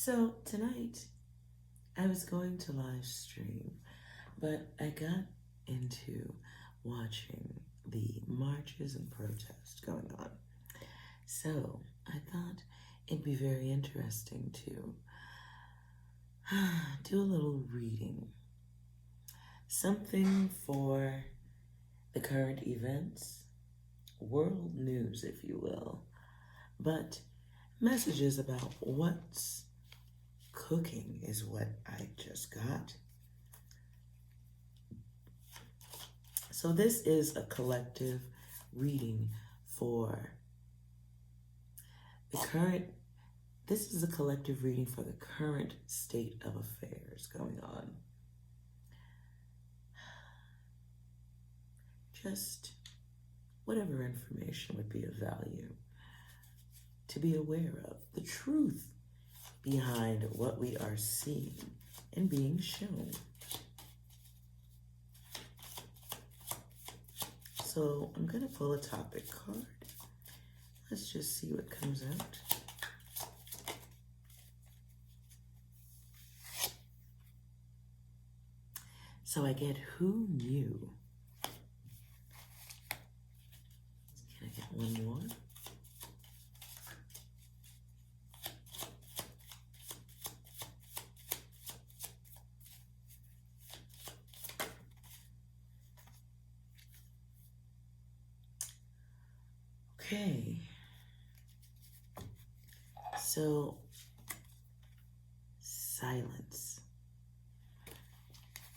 So tonight I was going to live stream, but I got into watching the marches and protests going on. So I thought it'd be very interesting to do a little reading. Something for the current events, world news, if you will, but messages about what's cooking is what I just got. So this is a collective reading for the current, this is a collective reading for the current state of affairs going on. Just whatever information would be of value to be aware of, the truth behind what we are seeing and being shown. So I'm going to pull a topic card. Let's just see what comes out. So I get who knew. Can I get one more? Okay, so silence.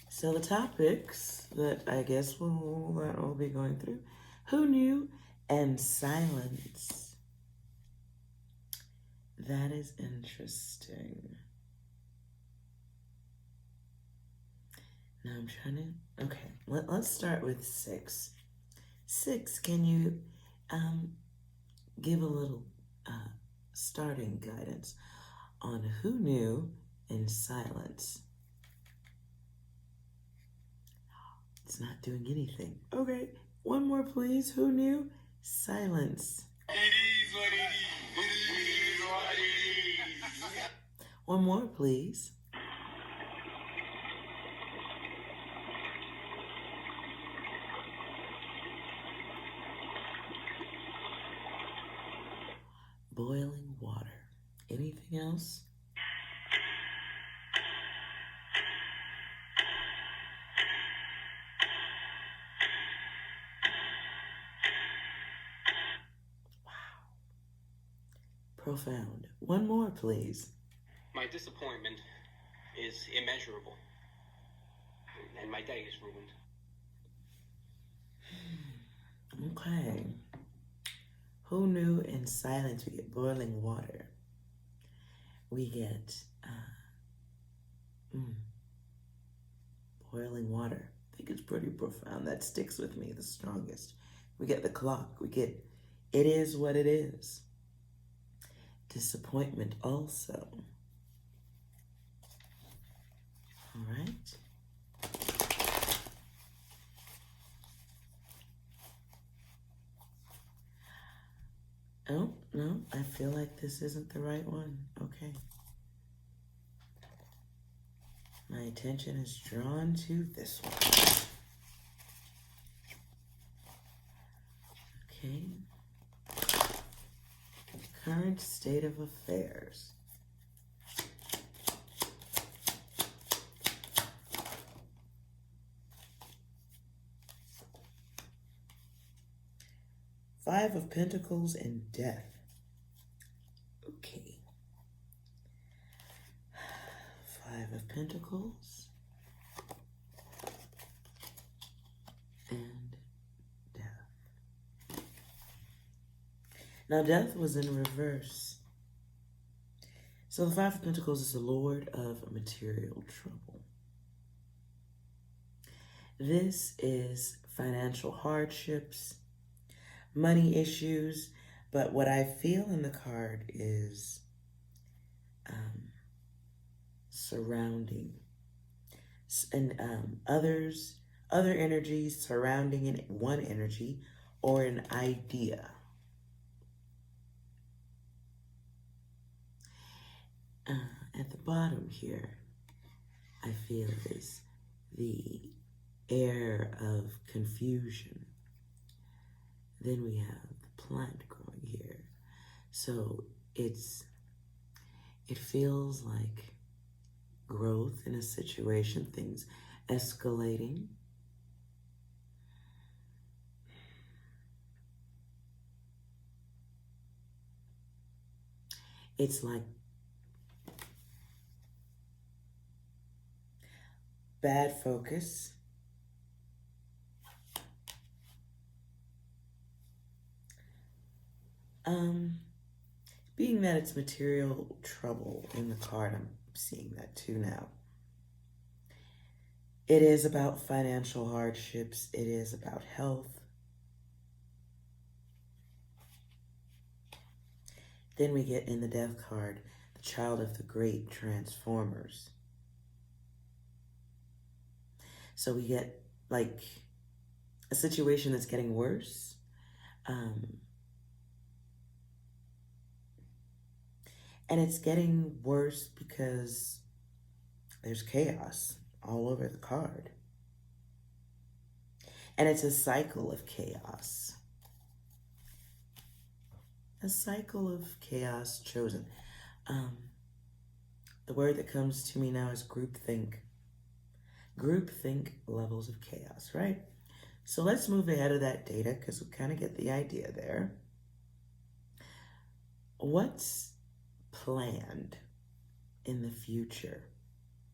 So the topics that I guess we'll be going through, who knew and silence. That is interesting. Now I'm trying to, okay, let's start with 6. 6, can you give a little starting guidance on who knew and silence? It's not doing anything. Okay, one more please. Who knew? Silence. It is what it is. It is what it is. One more please. Boiling water. Anything else? Wow. Profound. One more, please. My disappointment is immeasurable, and my day is ruined. Okay. Who knew in silence we get boiling water? We get boiling water. I think it's pretty profound. That sticks with me the strongest. We get the clock. We get it is what it is. Disappointment also. All right. Oh, no, I feel like this isn't the right one. Okay. My attention is drawn to this one. Okay. Current state of affairs. Five of Pentacles and death. Okay. 5 of Pentacles and death. Now death was in reverse. So the 5 of Pentacles is the Lord of material trouble. This is financial hardships, money issues, but what I feel in the card is surrounding and other energies surrounding in one energy or an idea. bottom here, I feel, is the air of confusion. Then we have the plant growing here. So it feels like growth in a situation, things escalating. It's like bad focus. Being that it's material trouble in the card, I'm seeing that too now. It is about financial hardships. It is about health. Then we get in the Death card, the child of the great transformers. So we get like a situation that's getting worse. And it's getting worse because there's chaos all over the card. And it's a cycle of chaos. A cycle of chaos chosen. The word that comes to me now is groupthink. Groupthink levels of chaos, right? So let's move ahead of that data because we kind of get the idea there. What's planned in the future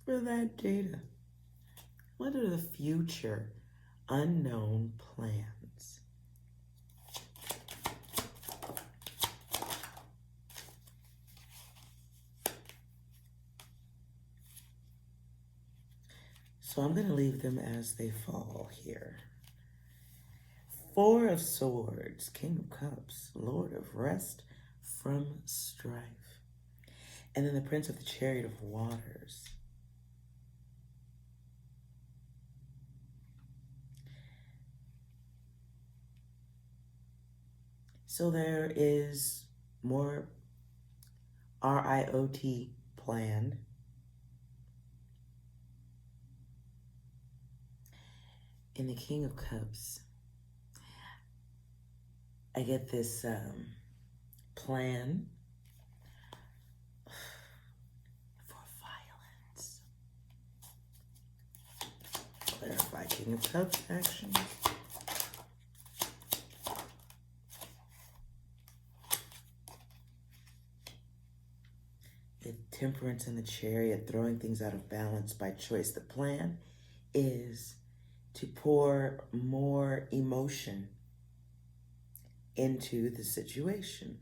for that data? What are the future unknown plans? So I'm going to leave them as they fall here. Four of Swords, King of Cups, Lord of Rest from Strife. And then the Prince of the Chariot of Waters. So there is more RIOT planned. In the King of Cups, I get this plan for violence. Clarify King of Cups actions. The Temperance and the Chariot, throwing things out of balance by choice. The plan is to pour more emotion into the situation.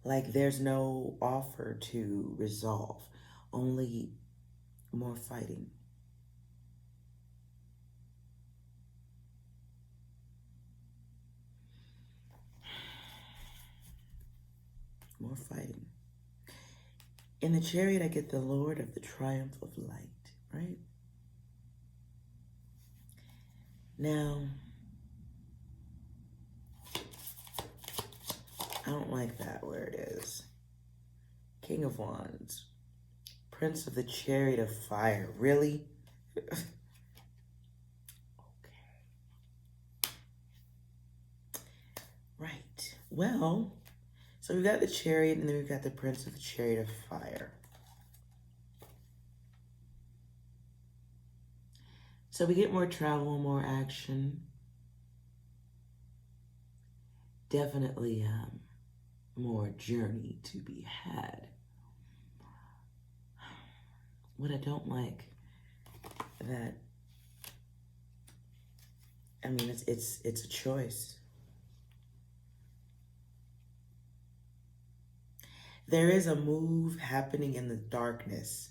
Like there's no offer to resolve, only more fighting. More fighting. In the Chariot, I get the Lord of the Triumph of Light, right? Now, I don't like that where it is. King of Wands, Prince of the Chariot of Fire, really? Okay. Right, well, so we've got the Chariot and then we've got the Prince of the Chariot of Fire. So we get more travel, more action. Definitely more journey to be had. What I don't like that, I mean, it's a choice. There is a move happening in the darkness,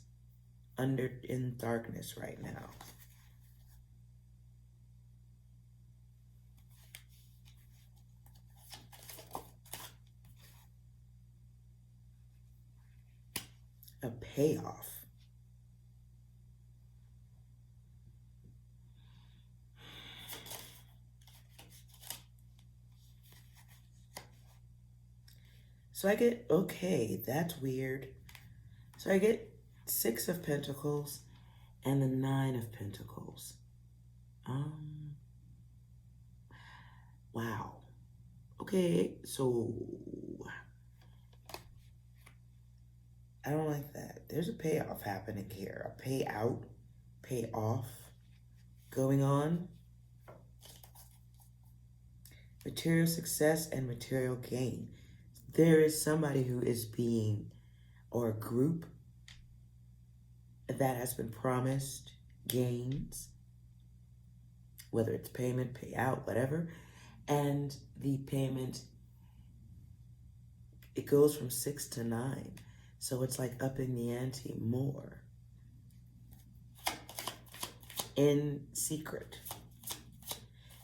in darkness right now. A payoff. So I get, okay, that's weird. So I get 6 of Pentacles and the 9 of Pentacles. Wow. Okay, so I don't like that. There's a payoff happening here. A payout, payoff going on. Material success and material gain. There is somebody who is being, or a group that has been promised gains, whether it's payment, payout, whatever, and the payment, it goes from 6 to 9. So it's like upping the ante more in secret.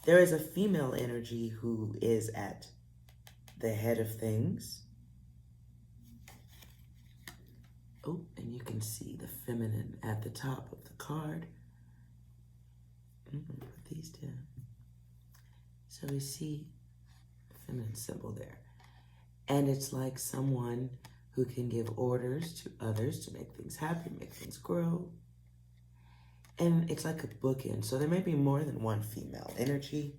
There is a female energy who is at the head of things. Oh, and you can see the feminine at the top of the card. Put these down. So we see the feminine symbol there. And it's like someone who can give orders to others to make things happen, make things grow. And it's like a bookend. So there may be more than one female energy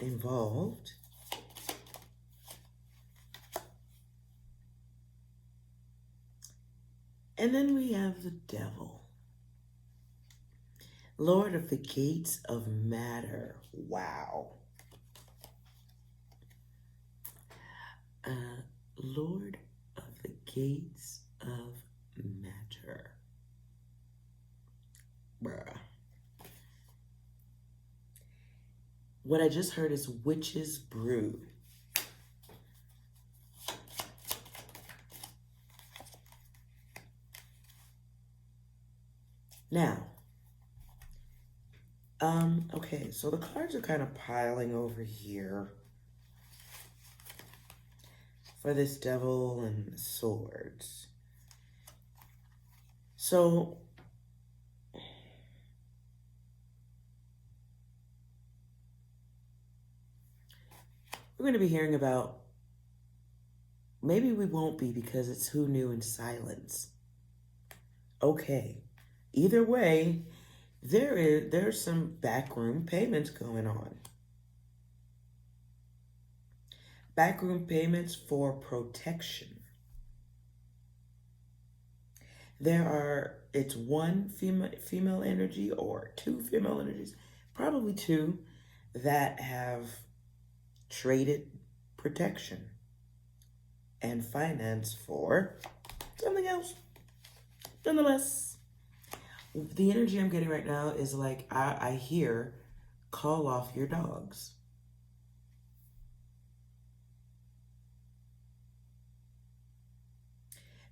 involved. And then we have the devil. Lord of the gates of matter. Wow. Lord of the gates of matter. Bruh. What I just heard is witch's brew. Now, okay, so the cards are kind of piling over here for this devil and swords. So, we're going to be hearing about, maybe we won't be because it's who knew in silence. Okay, either way, there's some backroom payments going on. Backroom payments for protection. It's one female energy or 2 female energies, probably 2, that have traded protection and finance for something else. Nonetheless, the energy I'm getting right now is like, I hear, call off your dogs.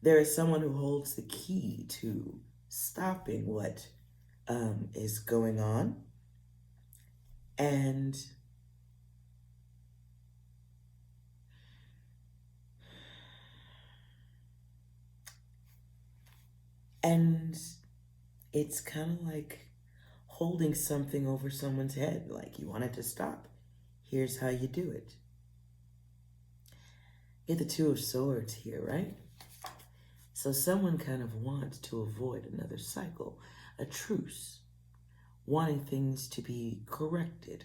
There is someone who holds the key to stopping what is going on. And it's kind of like holding something over someone's head. Like, you want it to stop. Here's how you do it. Get the 2 of Swords here, right? So someone kind of wants to avoid another cycle, a truce, wanting things to be corrected.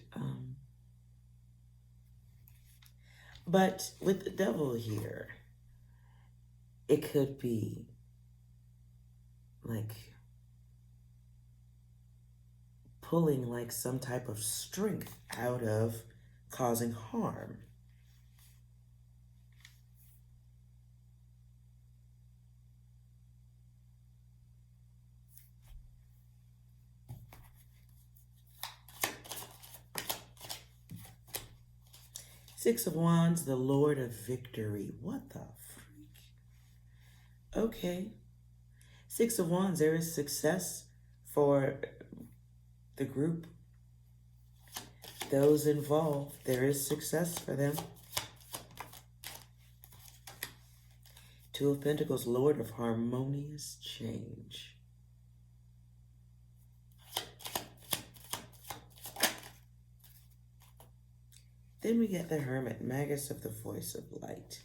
But with the devil here, it could be like pulling like some type of strength out of causing harm. Six of Wands, the Lord of Victory. What the freak? Okay. 6 of Wands, there is success for the group. Those involved, there is success for them. 2 of Pentacles, Lord of Harmonious Change. Then we get the Hermit, Magus of the Voice of Light.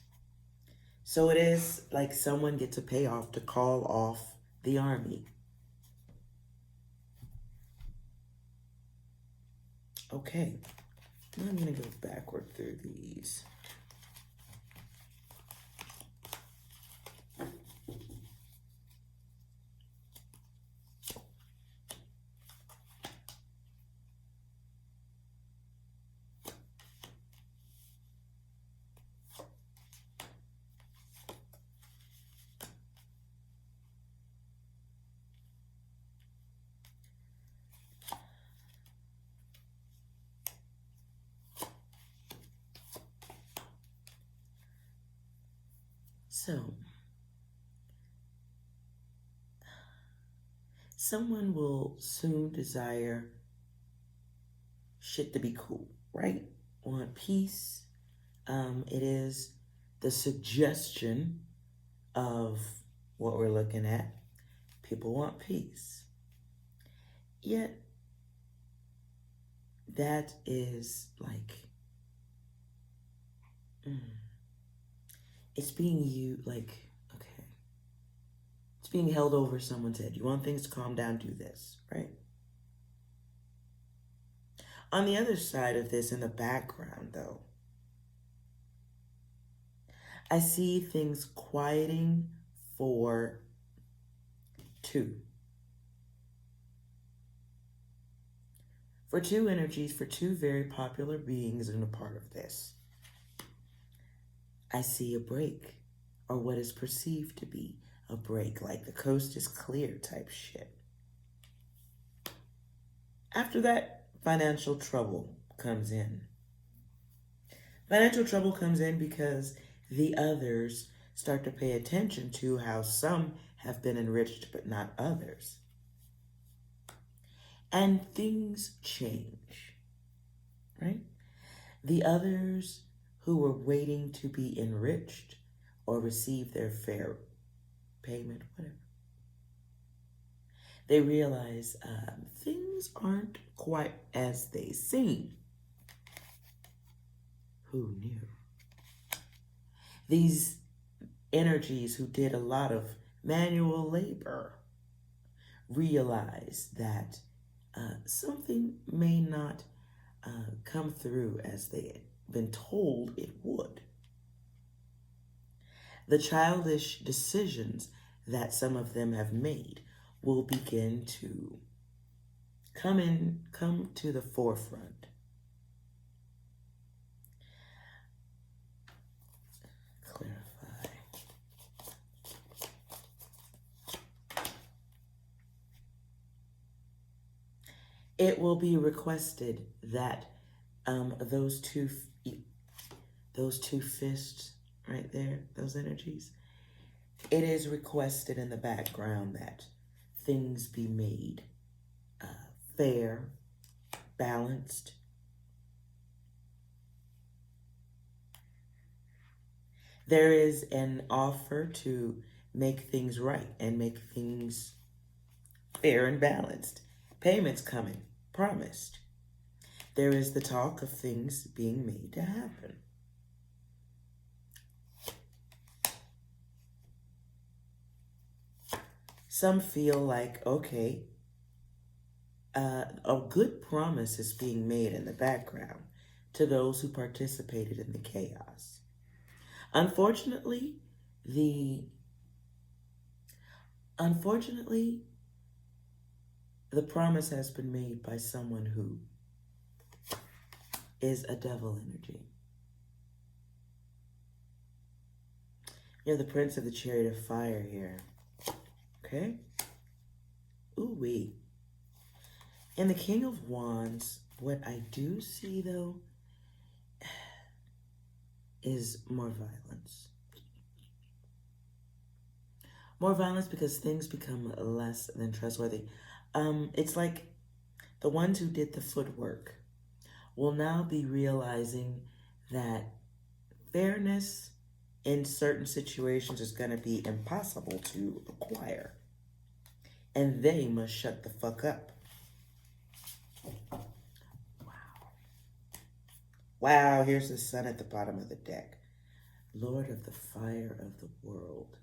So it is like someone gets a payoff to call off the army. Okay, I'm going to go backward through these. So, someone will soon desire shit to be cool, right? Want peace. It is the suggestion of what we're looking at. People want peace. Yet, that is like, it's being okay. It's being held over someone's head. You want things to calm down, do this, right? On the other side of this, in the background, though, I see things quieting for two. For two energies, for two very popular beings in a part of this. I see a break, or what is perceived to be a break, like the coast is clear type shit. After that, financial trouble comes in. Financial trouble comes in because the others start to pay attention to how some have been enriched but not others. And things change, right? The others who were waiting to be enriched or receive their fair payment, whatever, they realize things aren't quite as they seem. Who knew? These energies who did a lot of manual labor realize that something may not come through as they had been told it would. The childish decisions that some of them have made will begin to come to the forefront. Clarify. It will be requested that those two fists right there, those energies, it is requested in the background that things be made fair, balanced. There is an offer to make things right and make things fair and balanced. Payments coming, promised. There is the talk of things being made to happen. Some feel like, okay, a good promise is being made in the background to those who participated in the chaos. Unfortunately, the promise has been made by someone who is a devil energy. You're the Prince of the Chariot of Fire here. Okay? Ooh-wee. And the King of Wands, what I do see, though, is more violence. More violence because things become less than trustworthy. It's like the ones who did the footwork will now be realizing that fairness in certain situations is going to be impossible to acquire. And they must shut the fuck up. Wow. Wow, here's the sun at the bottom of the deck. Lord of the fire of the world.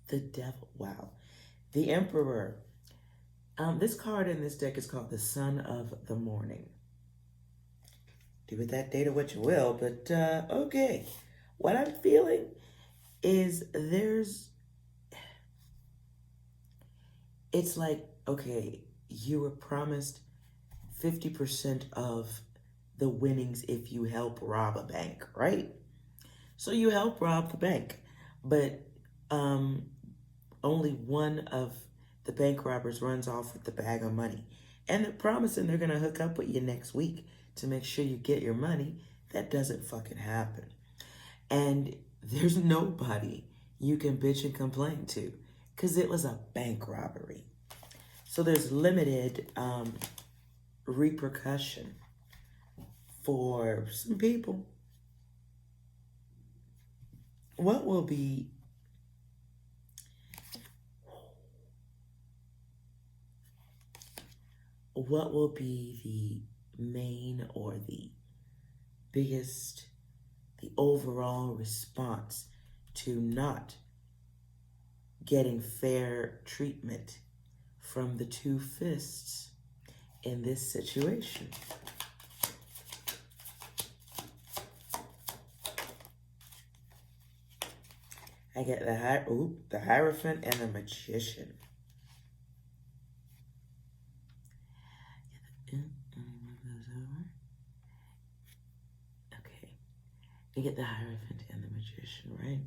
The devil. Wow. The emperor. This card in this deck is called the Son of the Morning. Do with that data what you will, but okay. What I'm feeling is it's like, okay, you were promised 50% of the winnings if you help rob a bank, right? So you help rob the bank, but only one of the bank robbers runs off with the bag of money. And they're promising they're going to hook up with you next week to make sure you get your money. That doesn't fucking happen. And there's nobody you can bitch and complain to because it was a bank robbery. So there's limited repercussion for some people. What will be the main or the biggest, the overall response to not getting fair treatment from the two fists in this situation? I get the Hierophant and the Magician. Okay. You get the Hierophant and the Magician, right?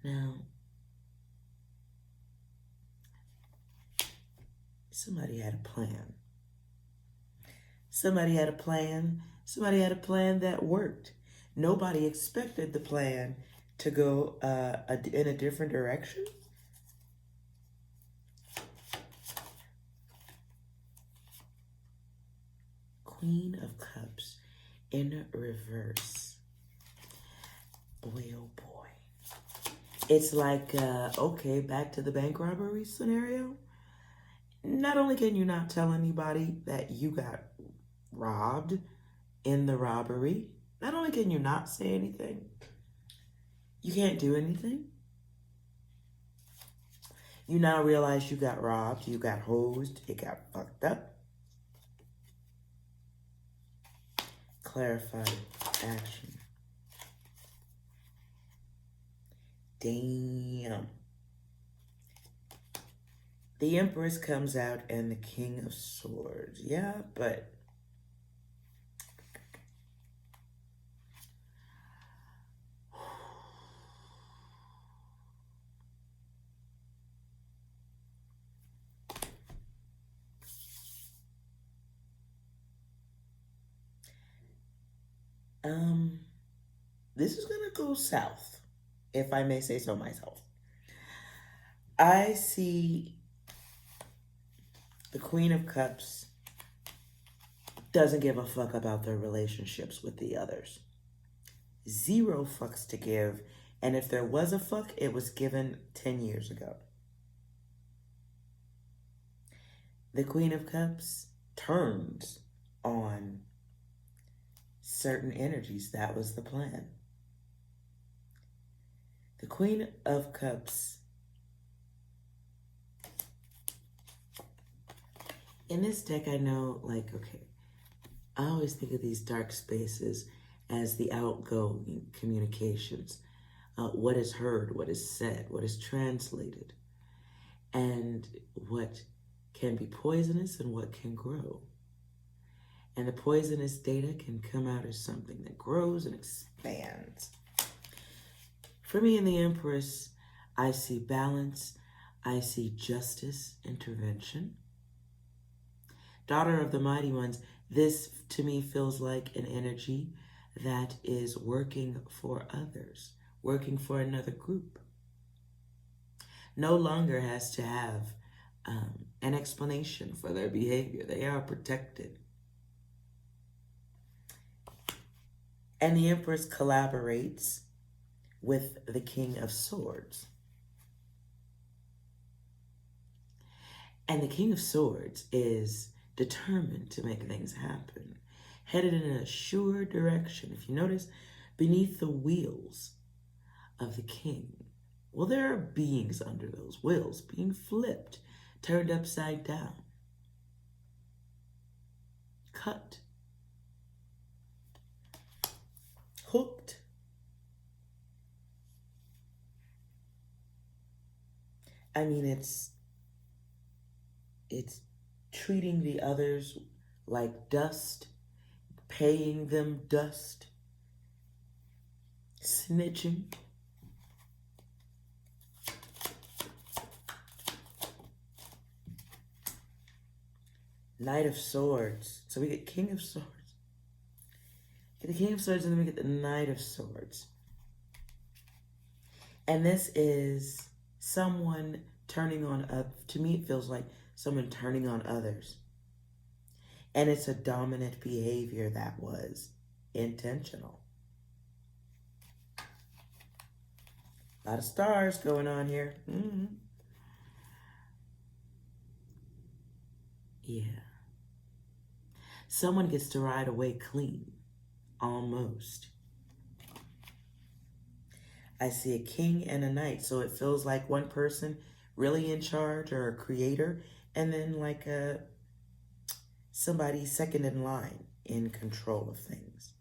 Now, somebody had a plan. Somebody had a plan. Somebody had a plan that worked. Nobody expected the plan to go in a different direction. Queen of Cups in reverse. Boy, oh boy. It's like, okay, back to the bank robbery scenario. Not only can you not tell anybody that you got robbed in the robbery, not only can you not say anything, you can't do anything. You now realize you got robbed, you got hosed, it got fucked up. Clarified action. Damn. The Empress comes out and the King of Swords. Yeah, but this is gonna go south, if I may say so myself. I see the Queen of Cups doesn't give a fuck about their relationships with the others. 0 fucks to give, and if there was a fuck, it was given 10 years ago. The Queen of Cups turns on certain energies. That was the plan. The Queen of Cups, in this deck, I know, like, okay, I always think of these dark spaces as the outgoing communications. What is heard, what is said, what is translated, and what can be poisonous and what can grow. And the poisonous data can come out as something that grows and expands. For me in the Empress, I see balance, I see justice, intervention. Daughter of the Mighty Ones, this to me feels like an energy that is working for others, working for another group. No longer has to have an explanation for their behavior. They are protected. And the Empress collaborates with the King of Swords. And the King of Swords is determined to make things happen, headed in a sure direction. If you notice, beneath the wheels of the king, well, there are beings under those wheels being flipped, turned upside down, cut, hooked. I mean, it's treating the others like dust, paying them dust, snitching. Knight of Swords. So we get King of Swords. Get the King of Swords and then we get the Knight of Swords. And this is someone turning on, to me it feels like someone turning on others. And it's a dominant behavior that was intentional. A lot of stars going on here. Yeah. Someone gets to ride away clean. Almost. I see a king and a knight, so it feels like one person really in charge or a creator, and then like somebody second in line in control of things.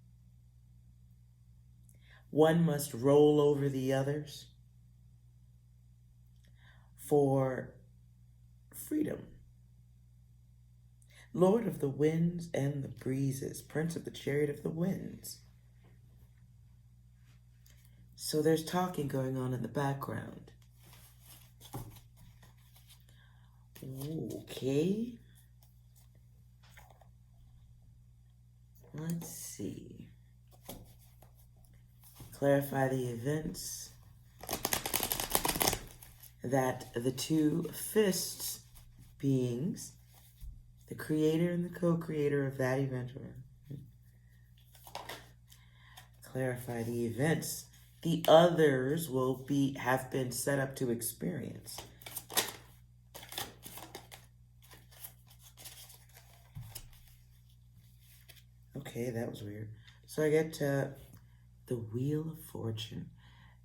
One must roll over the others for freedom. Lord of the winds and the breezes, Prince of the chariot of the winds. So there's talking going on in the background. Okay. Let's see. Clarify the events that the two fists beings, the creator and the co-creator of that event, clarify the events the others will have been set up to experience. Okay, that was weird. So I get the Wheel of Fortune.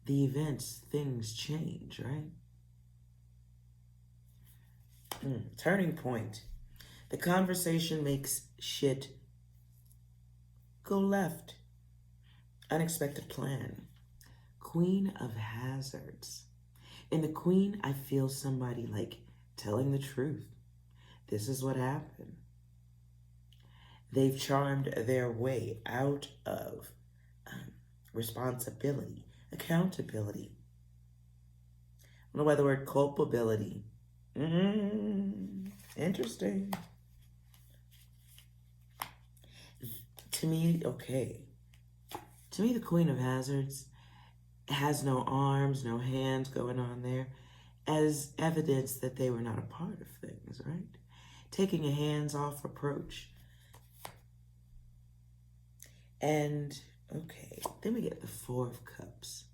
The events, things change, right? Turning point. The conversation makes shit go left. Unexpected plan. Queen of Hazards. In the Queen, I feel somebody like telling the truth. This is what happened. They've charmed their way out of responsibility, accountability. I don't know why the word culpability. Interesting. To me, okay. To me, the Queen of Hazards has no arms, no hands going on there, as evidence that they were not a part of things, right? Taking a hands-off approach. And, okay, then we get the Four of Cups.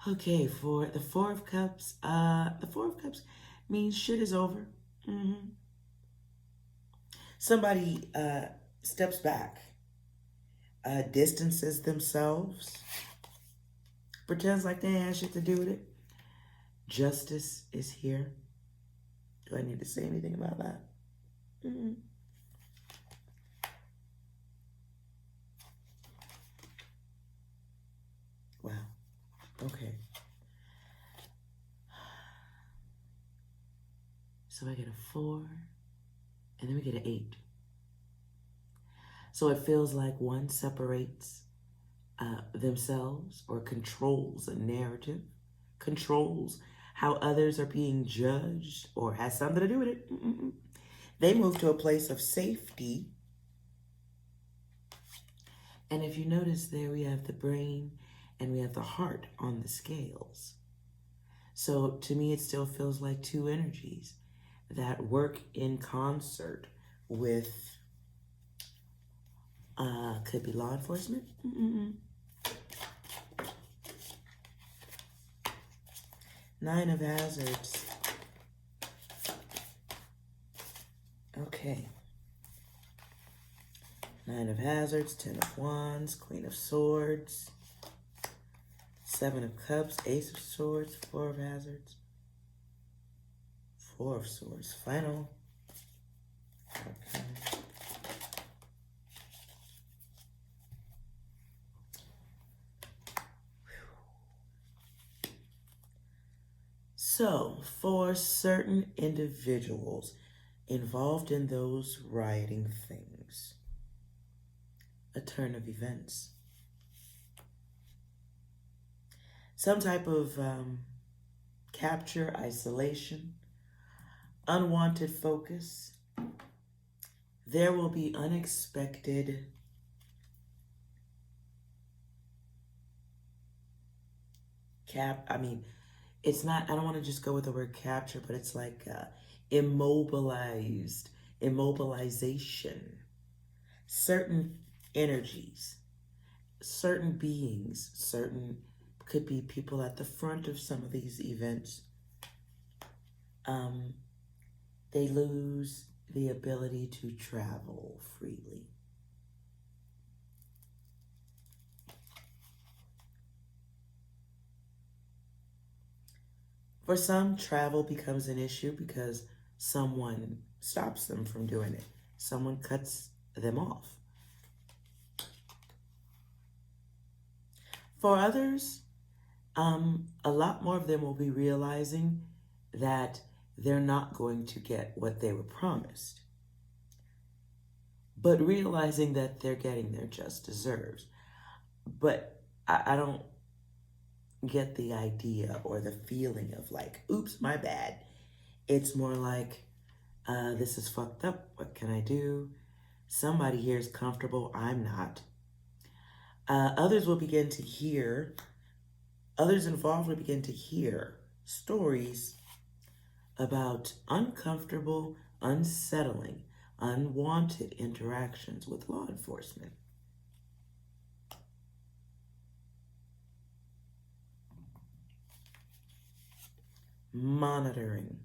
Okay, for the Four of Cups means shit is over. Somebody steps back, distances themselves, pretends like they ain't had shit to do with it. Justice is here. Do I need to say anything about that? Wow. Okay. So I get a 4, and then we get an 8. So it feels like one separates themselves or controls a narrative, controls how others are being judged or has something to do with it. They move to a place of safety. And if you notice there, we have the brain and we have the heart on the scales. So to me, it still feels like two energies that work in concert with, could be law enforcement. Nine of Hazards. Okay. Nine of Hazards, Ten of Wands, Queen of Swords, Seven of Cups, Ace of Swords, Four of Hazards, Four of Swords. Final. Okay. So, for certain individuals involved in those rioting things, a turn of events. Some type of capture, isolation, unwanted focus. There will be unexpected it's not, I don't want to just go with the word capture, but it's like immobilization. Certain energies, certain beings, could be people at the front of some of these events. They lose the ability to travel freely. For some, travel becomes an issue because someone stops them from doing it. Someone cuts them off. For others, a lot more of them will be realizing that they're not going to get what they were promised, but realizing that they're getting their just deserves. But I don't get the idea or the feeling of like, oops, my bad. It's more like, this is fucked up. What can I do? Somebody here is comfortable. I'm not. Others involved will begin to hear stories about uncomfortable, unsettling, unwanted interactions with law enforcement. Monitoring.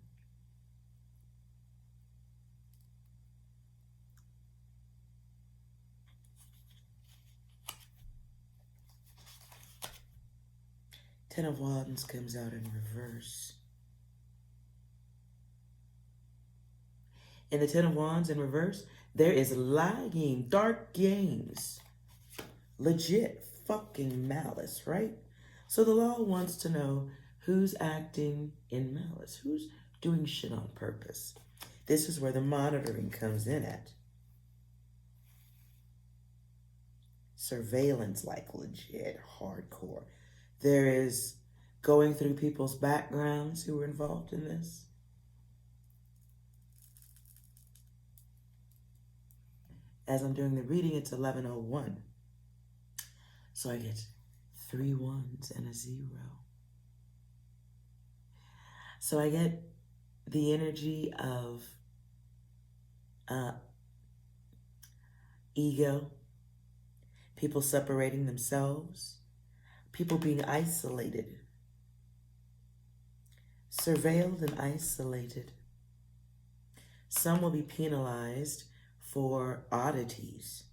Ten of Wands comes out in reverse. In the Ten of Wands in reverse, there is lying, dark games, legit fucking malice, right? So the law wants to know who's acting in malice, who's doing shit on purpose. This is where the monitoring comes in at. Surveillance, like legit, hardcore. There is going through people's backgrounds who were involved in this. As I'm doing the reading, it's 11:01. So I get 3 1s and a 0. So I get the energy of ego, people separating themselves, people being isolated, surveilled and isolated. Some will be penalized for oddities.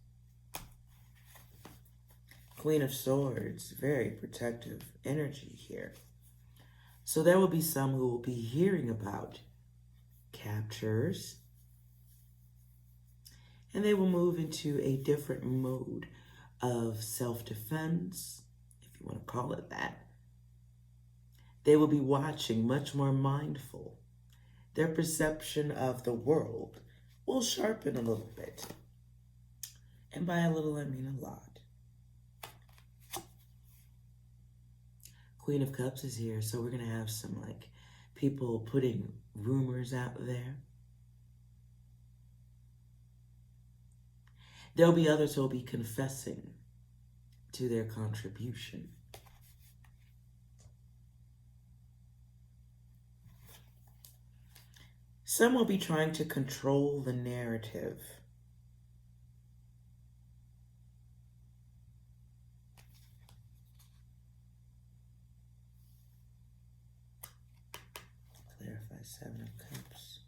Queen of Swords, very protective energy here. So there will be some who will be hearing about captures, and they will move into a different mode of self-defense, if you want to call it that. They will be watching, much more mindful. Their perception of the world will sharpen a little bit. And by a little, I mean a lot. Queen of Cups is here, so we're going to have some like people putting rumors out there. There'll be others who will be confessing to their contribution. Some will be trying to control the narrative. Clarify 7 of Cups.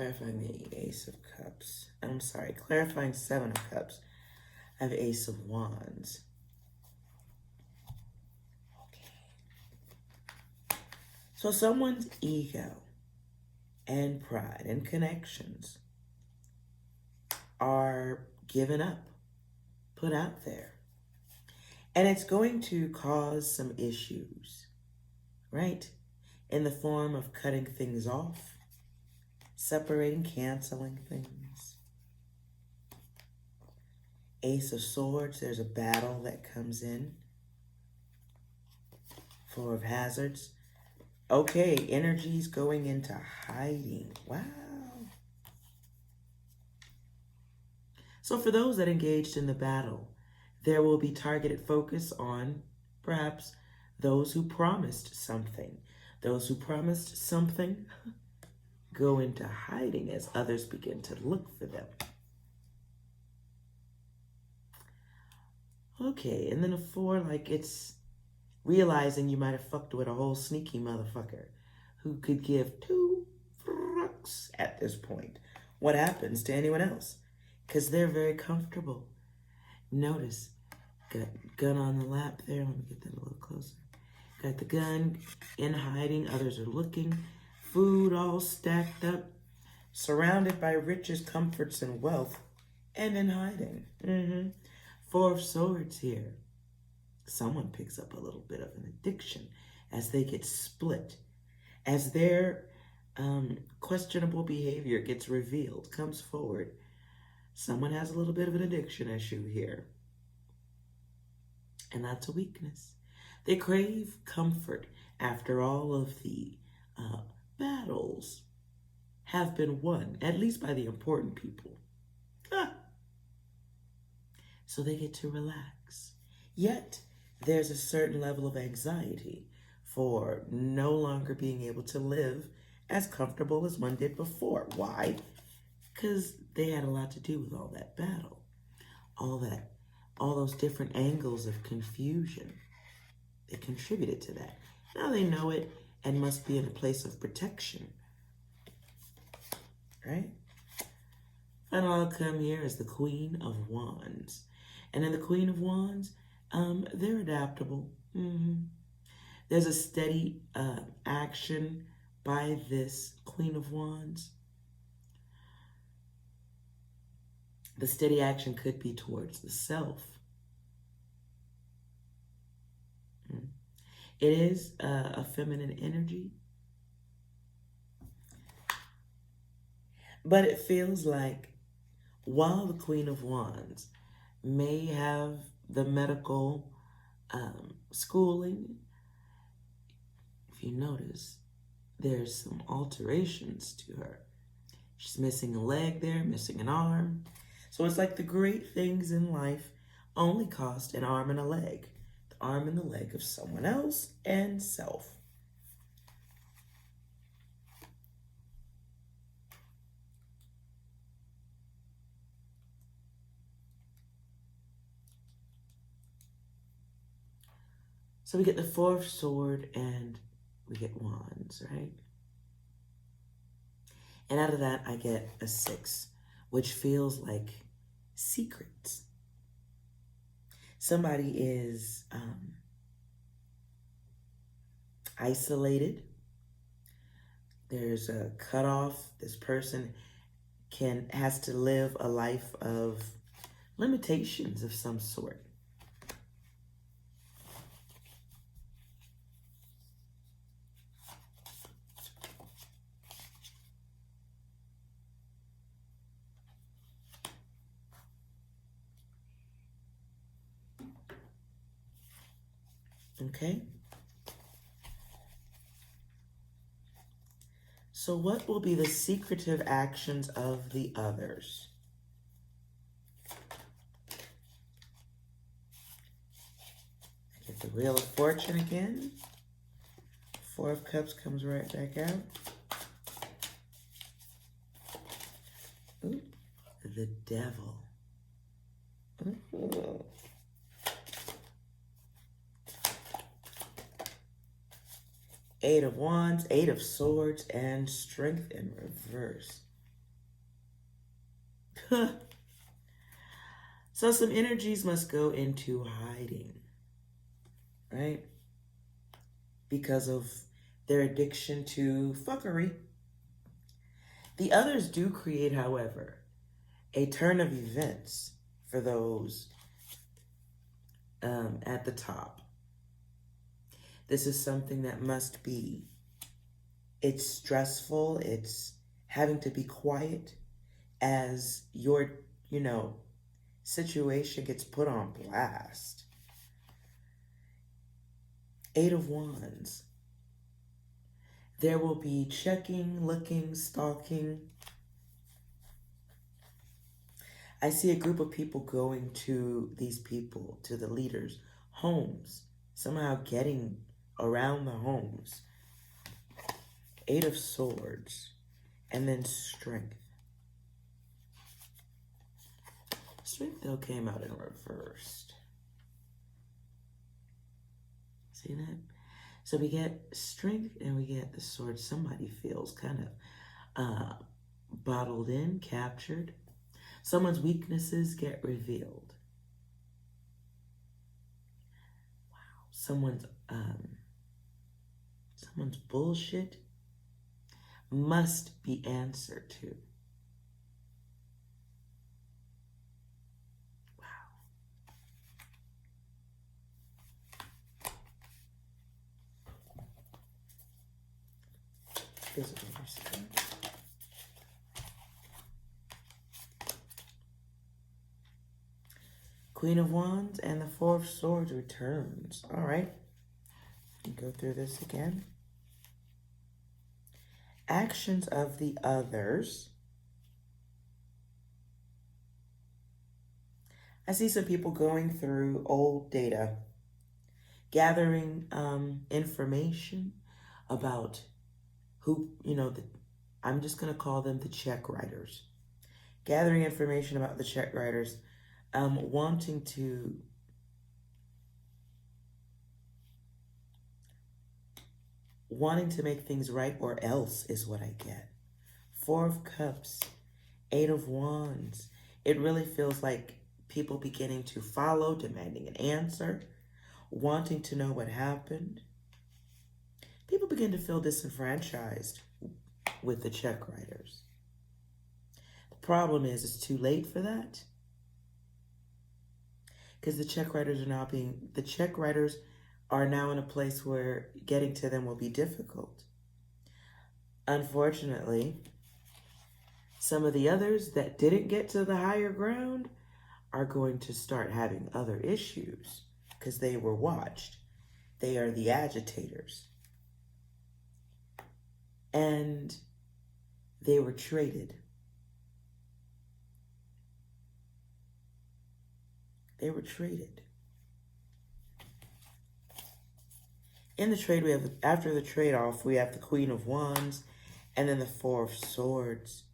clarifying the Ace of Cups. I'm sorry, clarifying Seven of Cups. I have Ace of Wands. Okay. So someone's ego and pride and connections are given up, put out there. And it's going to cause some issues, right? In the form of cutting things off, separating, canceling things. Ace of Swords, there's a battle that comes in. Four of Hazards. Okay, energies going into hiding. Wow. So for those that engaged in the battle, there will be targeted focus on perhaps those who promised something. Those who promised something go into hiding as others begin to look for them. Okay, and then a 4, like it's realizing you might have fucked with a whole sneaky motherfucker who could give 2 fucks at this point. What happens to anyone else? Because they're very comfortable. Notice, got gun on the lap there. Let me get that a little closer. Got the gun in hiding. Others are looking. Food all stacked up. Surrounded by riches, comforts, and wealth. And in hiding. 4 of Swords here. Someone picks up a little bit of an addiction as they get split. As their questionable behavior gets revealed, comes forward. Someone has a little bit of an addiction issue here. And that's a weakness. They crave comfort after all of the battles have been won, at least by the important people. So they get to relax. Yet, there's a certain level of anxiety for no longer being able to live as comfortable as one did before. Why? Because they had a lot to do with all that battle, all those different angles of confusion. They contributed to that. Now they know it and must be in a place of protection, right? Final outcome here is the Queen of Wands. And in the Queen of Wands, they're adaptable. There's a steady action by this Queen of Wands. The steady action could be towards the self. It is a feminine energy. But it feels like while the Queen of Wands may have the medical schooling, if you notice, there's some alterations to her. She's missing a leg there, missing an arm. So it's like the great things in life only cost an arm and a leg. The arm and the leg of someone else and self. So we get the 4th sword and we get wands, right? And out of that, I get a 6, which feels like secrets. Somebody is isolated. There's a cutoff. This person has to live a life of limitations of some sort. Okay? So what will be the secretive actions of the others? I get the Wheel of Fortune again. 4 of Cups comes right back out. Ooh, the Devil. Ooh. Eight of Wands, 8 of Swords, and Strength in reverse. So some energies must go into hiding, right? Because of their addiction to fuckery. The others do create, however, a turn of events for those at the top. This is something that must be. It's stressful. It's having to be quiet as your, situation gets put on blast. 8 of Wands. There will be checking, looking, stalking. I see a group of people going to these people, to the leaders' homes, somehow getting around the homes. 8 of Swords, and then Strength. Strength, though, came out in reversed. See that? So we get Strength and we get the Sword. Somebody feels kind of bottled in, captured. Someone's weaknesses get revealed. Wow. Someone's bullshit must be answered to. Physical understanding. Queen of Wands and the 4 of Swords returns. All right. Go through this again. Actions of the others. I see some people going through old data, gathering information about who, I'm just going to call them the check writers. Gathering information about the check writers, wanting to make things right, or else is what I get. 4 of Cups, 8 of Wands. It really feels like people beginning to follow, demanding an answer, wanting to know what happened. People begin to feel disenfranchised with the check writers. The problem is it's too late for that, because the check writers are now in a place where getting to them will be difficult. Unfortunately, some of the others that didn't get to the higher ground are going to start having other issues because they were watched. They are the agitators. And they were traded. They were traded. In the trade, we have, after the trade-off, we have the Queen of Wands and then the 4 of Swords.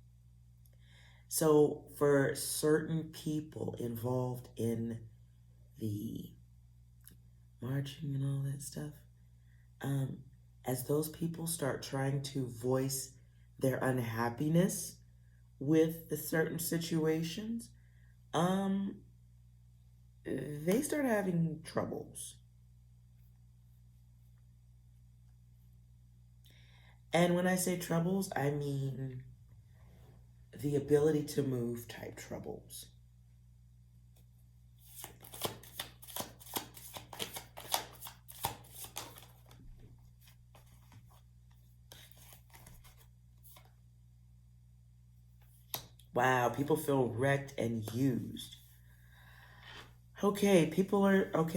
So for certain people involved in the marching and all that stuff, as those people start trying to voice their unhappiness with the certain situations, they start having troubles. And when I say troubles, I mean the ability to move type troubles. Wow, people feel wrecked and used. Okay,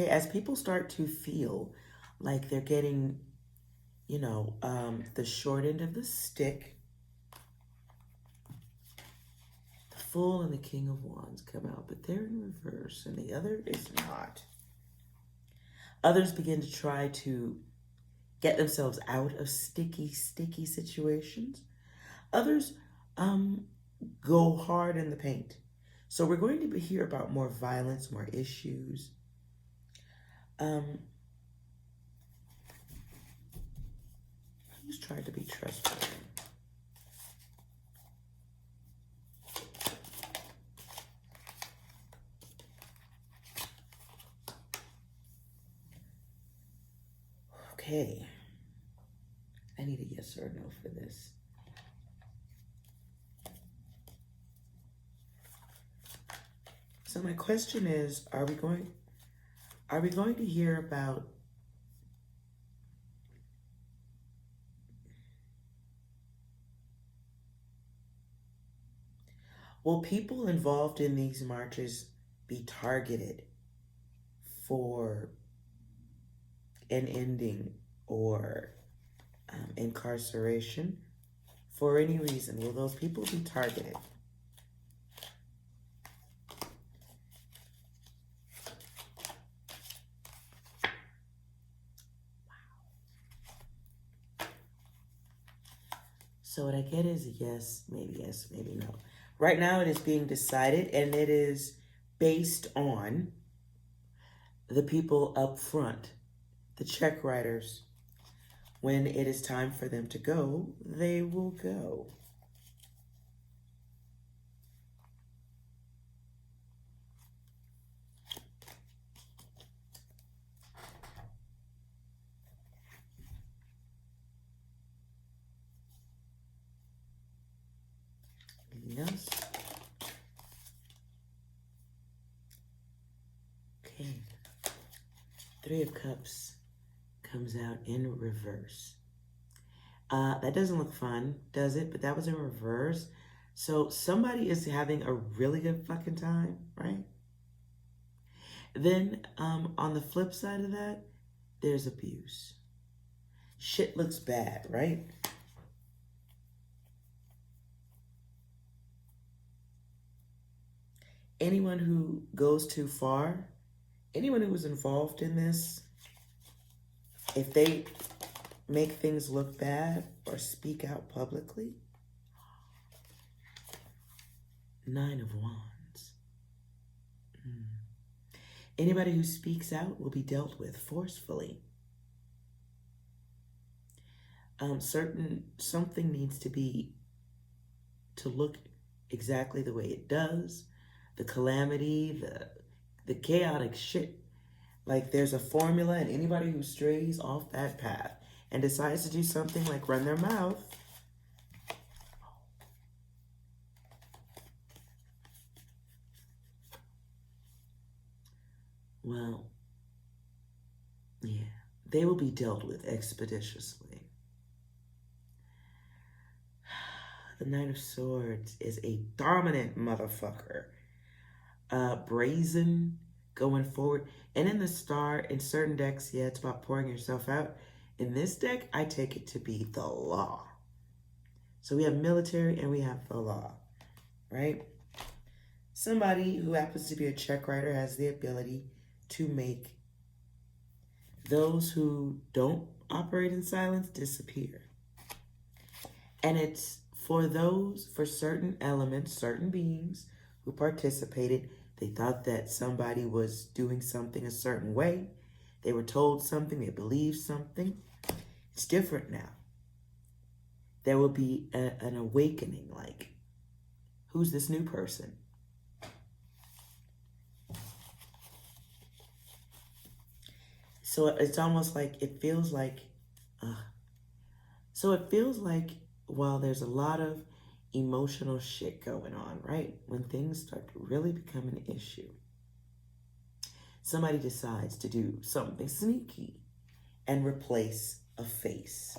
as people start to feel like they're getting, the short end of the stick, the Fool and the King of Wands come out, but they're in reverse and the other is not. Others begin to try to get themselves out of sticky situations. Others, go hard in the paint. So we're going to hear about more violence, more issues. Who's tried to be trustworthy? Okay. I need a yes or no for this. So my question is, are we going to hear about will people involved in these marches be targeted for an ending or incarceration for any reason? Will those people be targeted? So what I get is a yes, maybe no. Right now it is being decided, and it is based on the people up front, the check writers. When it is time for them to go, they will go. Yes. Okay. 3 of Cups comes out in reverse. That doesn't look fun, does it? But that was in reverse. So somebody is having a really good fucking time, right? Then on the flip side of that, there's abuse. Shit looks bad, right? Anyone who goes too far, anyone who was involved in this, if they make things look bad or speak out publicly, 9 of Wands. Anybody who speaks out will be dealt with forcefully. Something needs to look exactly the way it does. The calamity, the chaotic shit. Like there's a formula, and anybody who strays off that path and decides to do something like run their mouth, well, yeah, they will be dealt with expeditiously. The Knight of Swords is a dominant motherfucker. Brazen, going forward. And in the Star, in certain decks, yeah, it's about pouring yourself out. In this deck, I take it to be the law. So we have military and we have the law, right? Somebody who happens to be a check writer has the ability to make those who don't operate in silence disappear. And it's for certain elements, certain beings who participated. They thought that somebody was doing something a certain way. They were told something, they believed something. It's different now. There will be an awakening, like, who's this new person? So it's almost like, it feels like while there's a lot of emotional shit going on, right? When things start to really become an issue, somebody decides to do something sneaky and replace a face.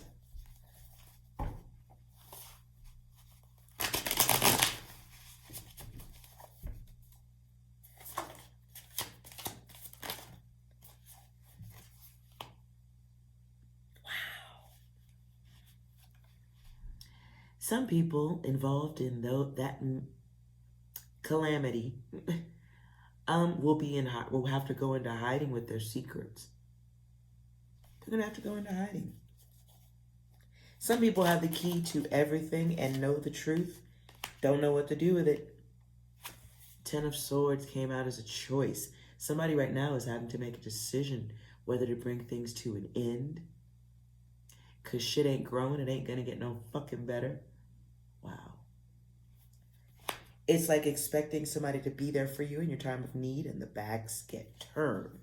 Some people involved in that calamity will have to go into hiding with their secrets. They're gonna have to go into hiding. Some people have the key to everything and know the truth, don't know what to do with it. 10 of Swords came out as a choice. Somebody right now is having to make a decision whether to bring things to an end. Cause shit ain't growing, it ain't gonna get no fucking better. Wow. It's like expecting somebody to be there for you in your time of need and the backs get turned.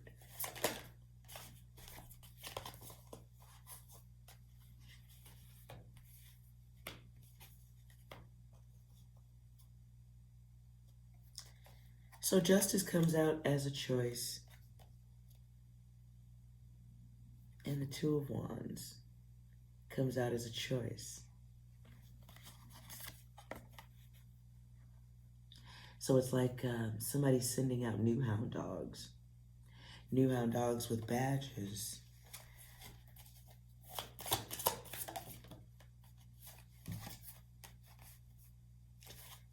So justice comes out as a choice. And the Two of Wands comes out as a choice. So it's like somebody sending out new hound dogs. New hound dogs with badges.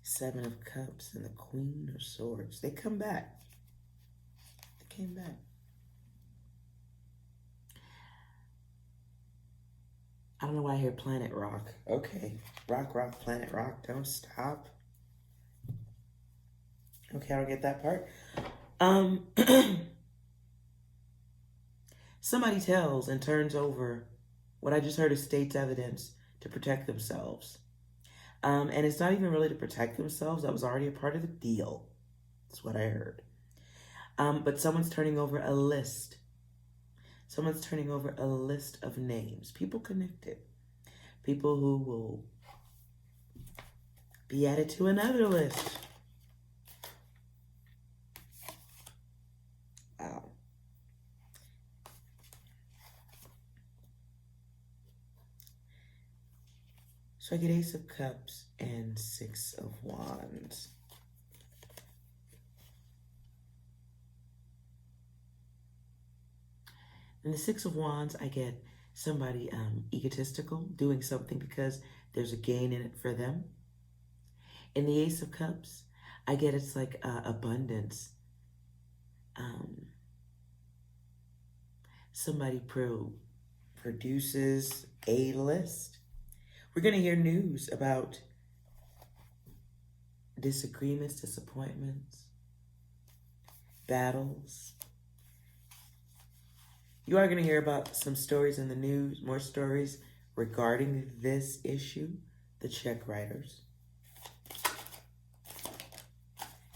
Seven of Cups and the Queen of Swords. They come back. They came back. I don't know why I hear Planet Rock. Okay. Rock, rock, planet rock. Don't stop. Okay, I don't get that part. Somebody tells and turns over what I just heard is state's evidence to protect themselves. And it's not even really to protect themselves. That was already a part of the deal. That's what I heard. But someone's turning over a list. Someone's turning over a list of names. People connected. People who will be added to another list. Wow. So I get Ace of Cups and Six of Wands. In the Six of Wands, I get somebody egotistical, doing something because there's a gain in it for them. In the Ace of Cups, I get it's like abundance. Somebody produces a list. We're going to hear news about disagreements, disappointments, battles. You are going to hear about some stories in the news, more stories regarding this issue, the check writers.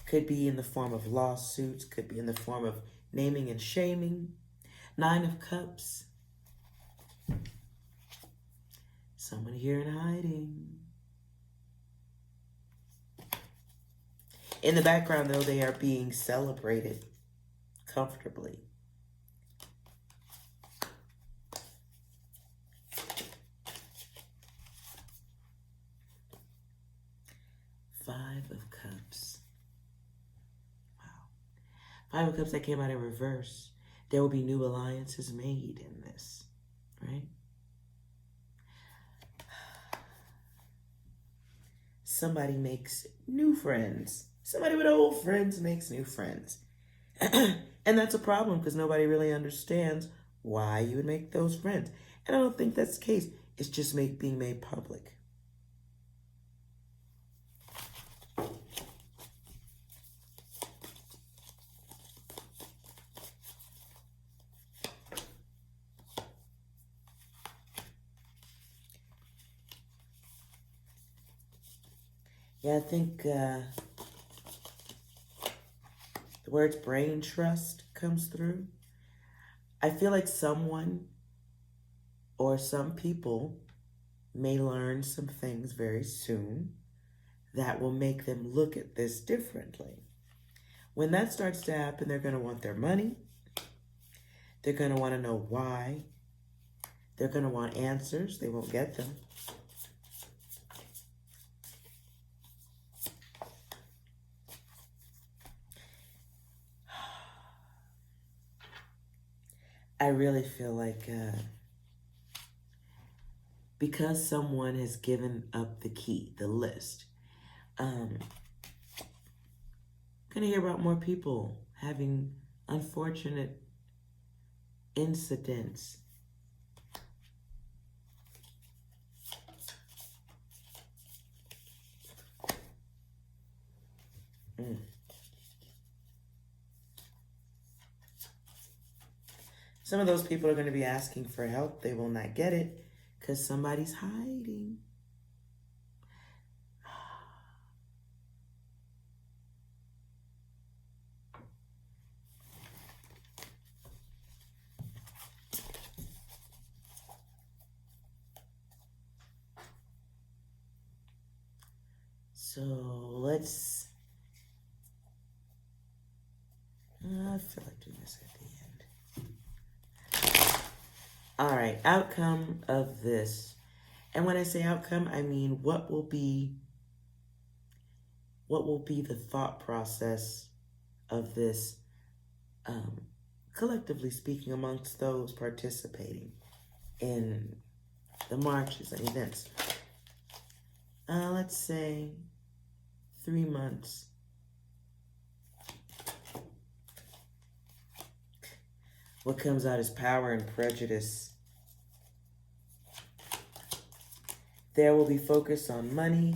Could be in the form of lawsuits, could be in the form of naming and shaming. Nine of Cups. Someone here in hiding. In the background, though, they are being celebrated comfortably. Five of Cups. Wow. Five of Cups that came out in reverse. There will be new alliances made in this, right? Somebody makes new friends. Somebody with old friends makes new friends. And that's a problem because nobody really understands why you would make those friends. And I don't think that's the case. It's just being made public. Yeah, I think the words brain trust comes through. I feel like someone or some people may learn some things very soon that will make them look at this differently. When that starts to happen, they're going to want their money. They're going to want to know why. They're going to want answers. They won't get them. I really feel like because someone has given up the key, the list, gonna hear about more people having unfortunate incidents. Some of those people are going to be asking for help. They will not get it because somebody's hiding. So let's surprise at the end. All right, outcome of this. And when I say outcome, I mean what will be the thought process of this, collectively speaking, amongst those participating in the marches and events. Let's say 3 months. What comes out is power and prejudice. There will be focus on money.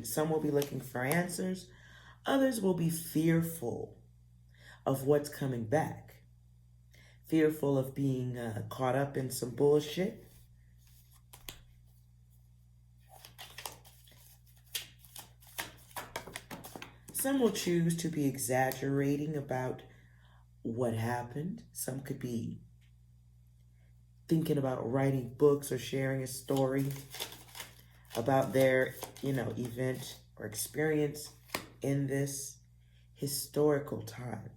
Some will be looking for answers. Others will be fearful of what's coming back. Fearful of being caught up in some bullshit. Some will choose to be exaggerating about what happened. Some could be thinking about writing books or sharing a story about their, event or experience in this historical time.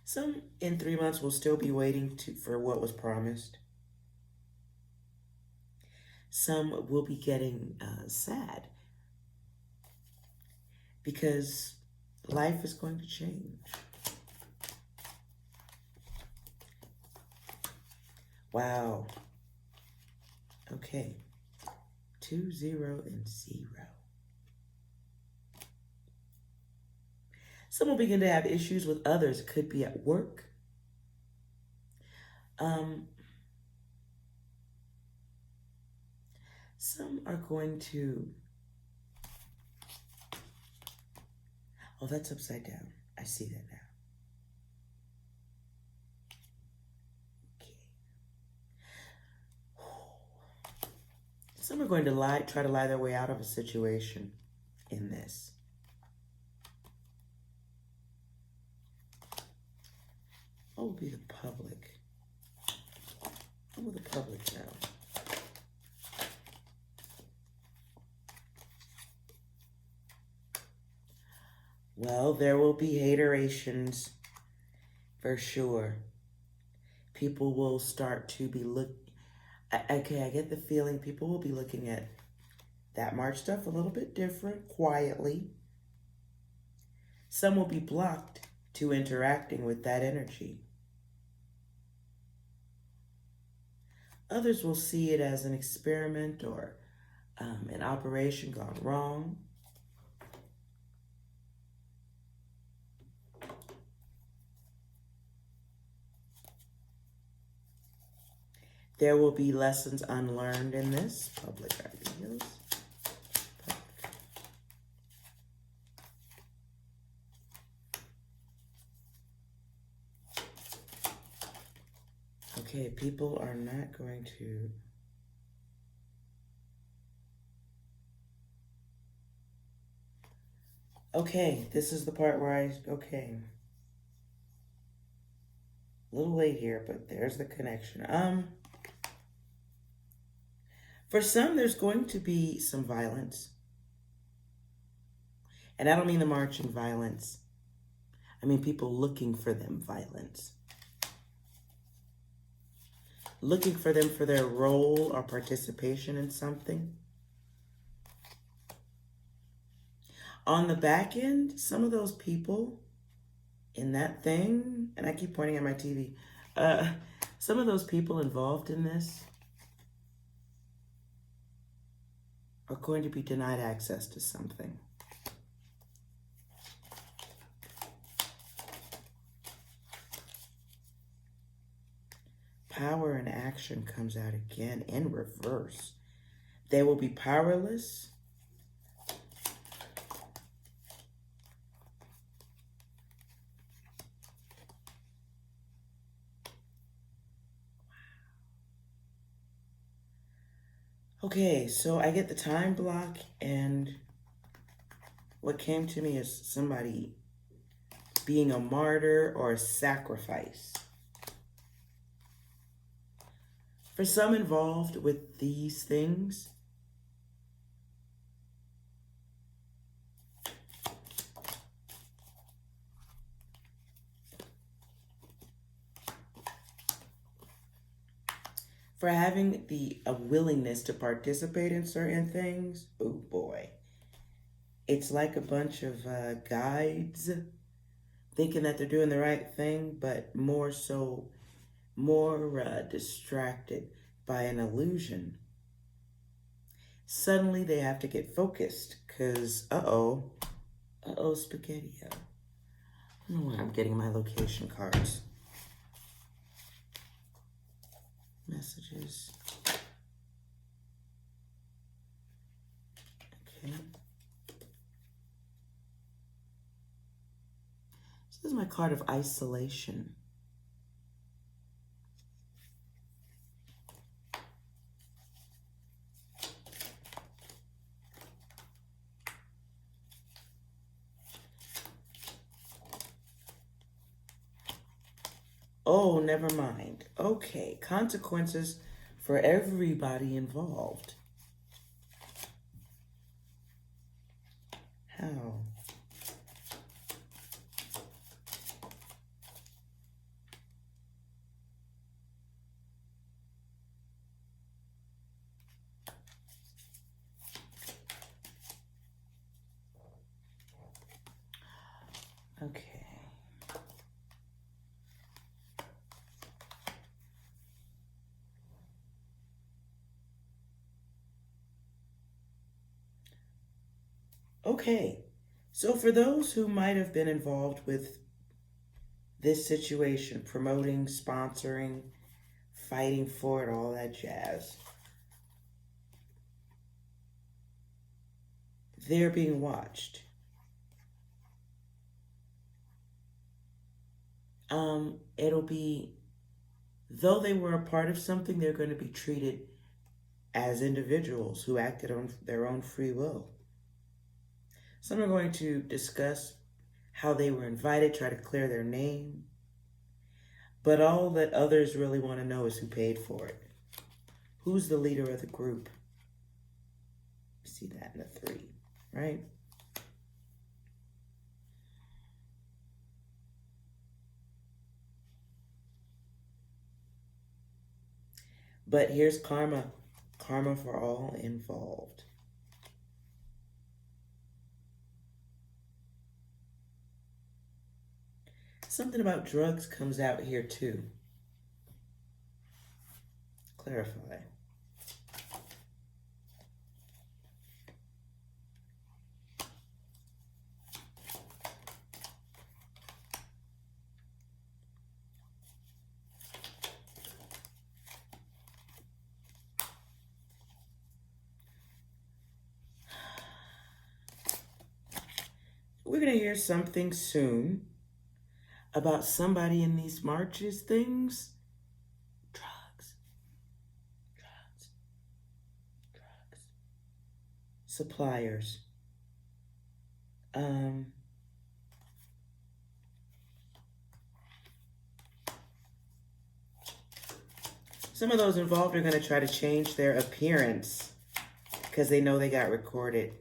Some in 3 months will still be waiting for what was promised. Some will be getting sad because life is going to change. Wow. Okay. 2, 0, and 0. Some will begin to have issues with others. It could be at work. Some are going to... Oh, that's upside down. I see that now. Okay. Some are going to try to lie their way out of a situation in this. What will be the public? What will the public know? Well, there will be haterations for sure. People will start to be I get the feeling people will be looking at that March stuff a little bit different, quietly. Some will be blocked to interacting with that energy. Others will see it as an experiment or an operation gone wrong. There will be lessons unlearned in this. Public ideas. Okay, people are not going to... Okay, this is the part where okay. A little late here, but there's the connection. For some, there's going to be some violence. And I don't mean the marching violence. I mean people looking for them violence. Looking for them for their role or participation in something. On the back end, some of those people in that thing, and I keep pointing at my TV, some of those people involved in this are going to be denied access to something. Power and action comes out again in reverse. They will be powerless. Okay, so I get the time block, and what came to me is somebody being a martyr or a sacrifice For some involved with these things, for having a willingness to participate in certain things, oh boy. It's like a bunch of guides thinking that they're doing the right thing, but more distracted by an illusion. Suddenly they have to get focused because, spaghetti-o. I don't know where I'm getting my location cards. Messages. Okay. So this is my card of isolation. Oh, never mind. Okay, consequences for everybody involved. How? Okay. Okay, so for those who might have been involved with this situation, promoting, sponsoring, fighting for it, all that jazz, they're being watched. It'll be, though they were a part of something, they're going to be treated as individuals who acted on their own free will. Some are going to discuss how they were invited, try to clear their name. But all that others really want to know is who paid for it. Who's the leader of the group? See that in the 3, right? But here's karma. Karma for all involved. Something about drugs comes out here too. Clarify. We're going to hear something soon about somebody in these marches things. Drugs. Suppliers. Some of those involved are going to try to change their appearance because they know they got recorded.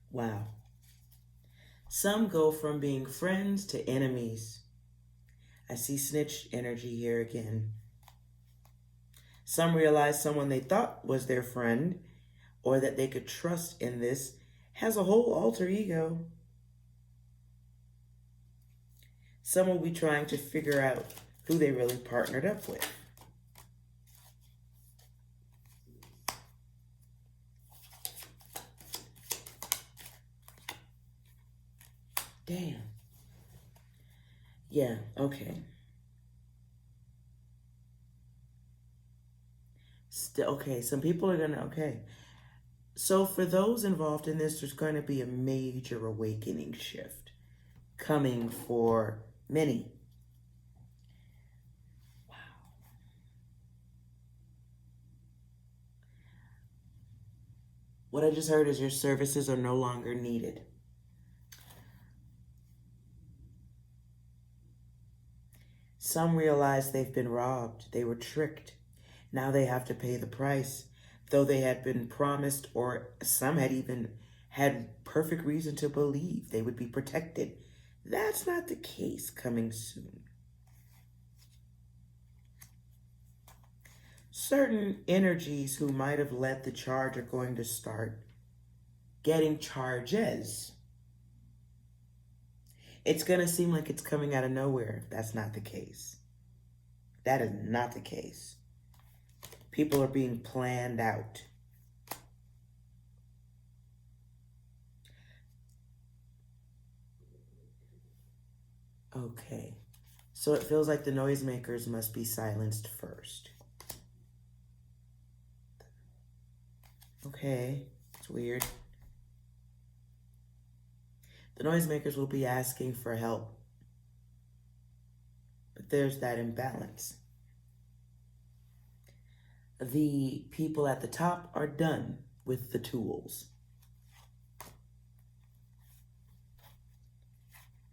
Wow. Some go from being friends to enemies. I see snitch energy here again. Some realize someone they thought was their friend or that they could trust in this has a whole alter ego. Some will be trying to figure out who they really partnered up with. Damn. Yeah, okay. Okay, some people are gonna, okay. So for those involved in this, there's going to be a major awakening shift coming for many. Wow. What I just heard is your services are no longer needed. Some realize they've been robbed. They were tricked. Now they have to pay the price, though they had been promised, or some had even had perfect reason to believe they would be protected. That's not the case coming soon. Certain energies who might have led the charge are going to start getting charges. It's going to seem like it's coming out of nowhere. That's not the case. That is not the case. People are being planned out. Okay. So it feels like the noisemakers must be silenced first. Okay. It's weird. The noisemakers will be asking for help. But there's that imbalance. The people at the top are done with the tools.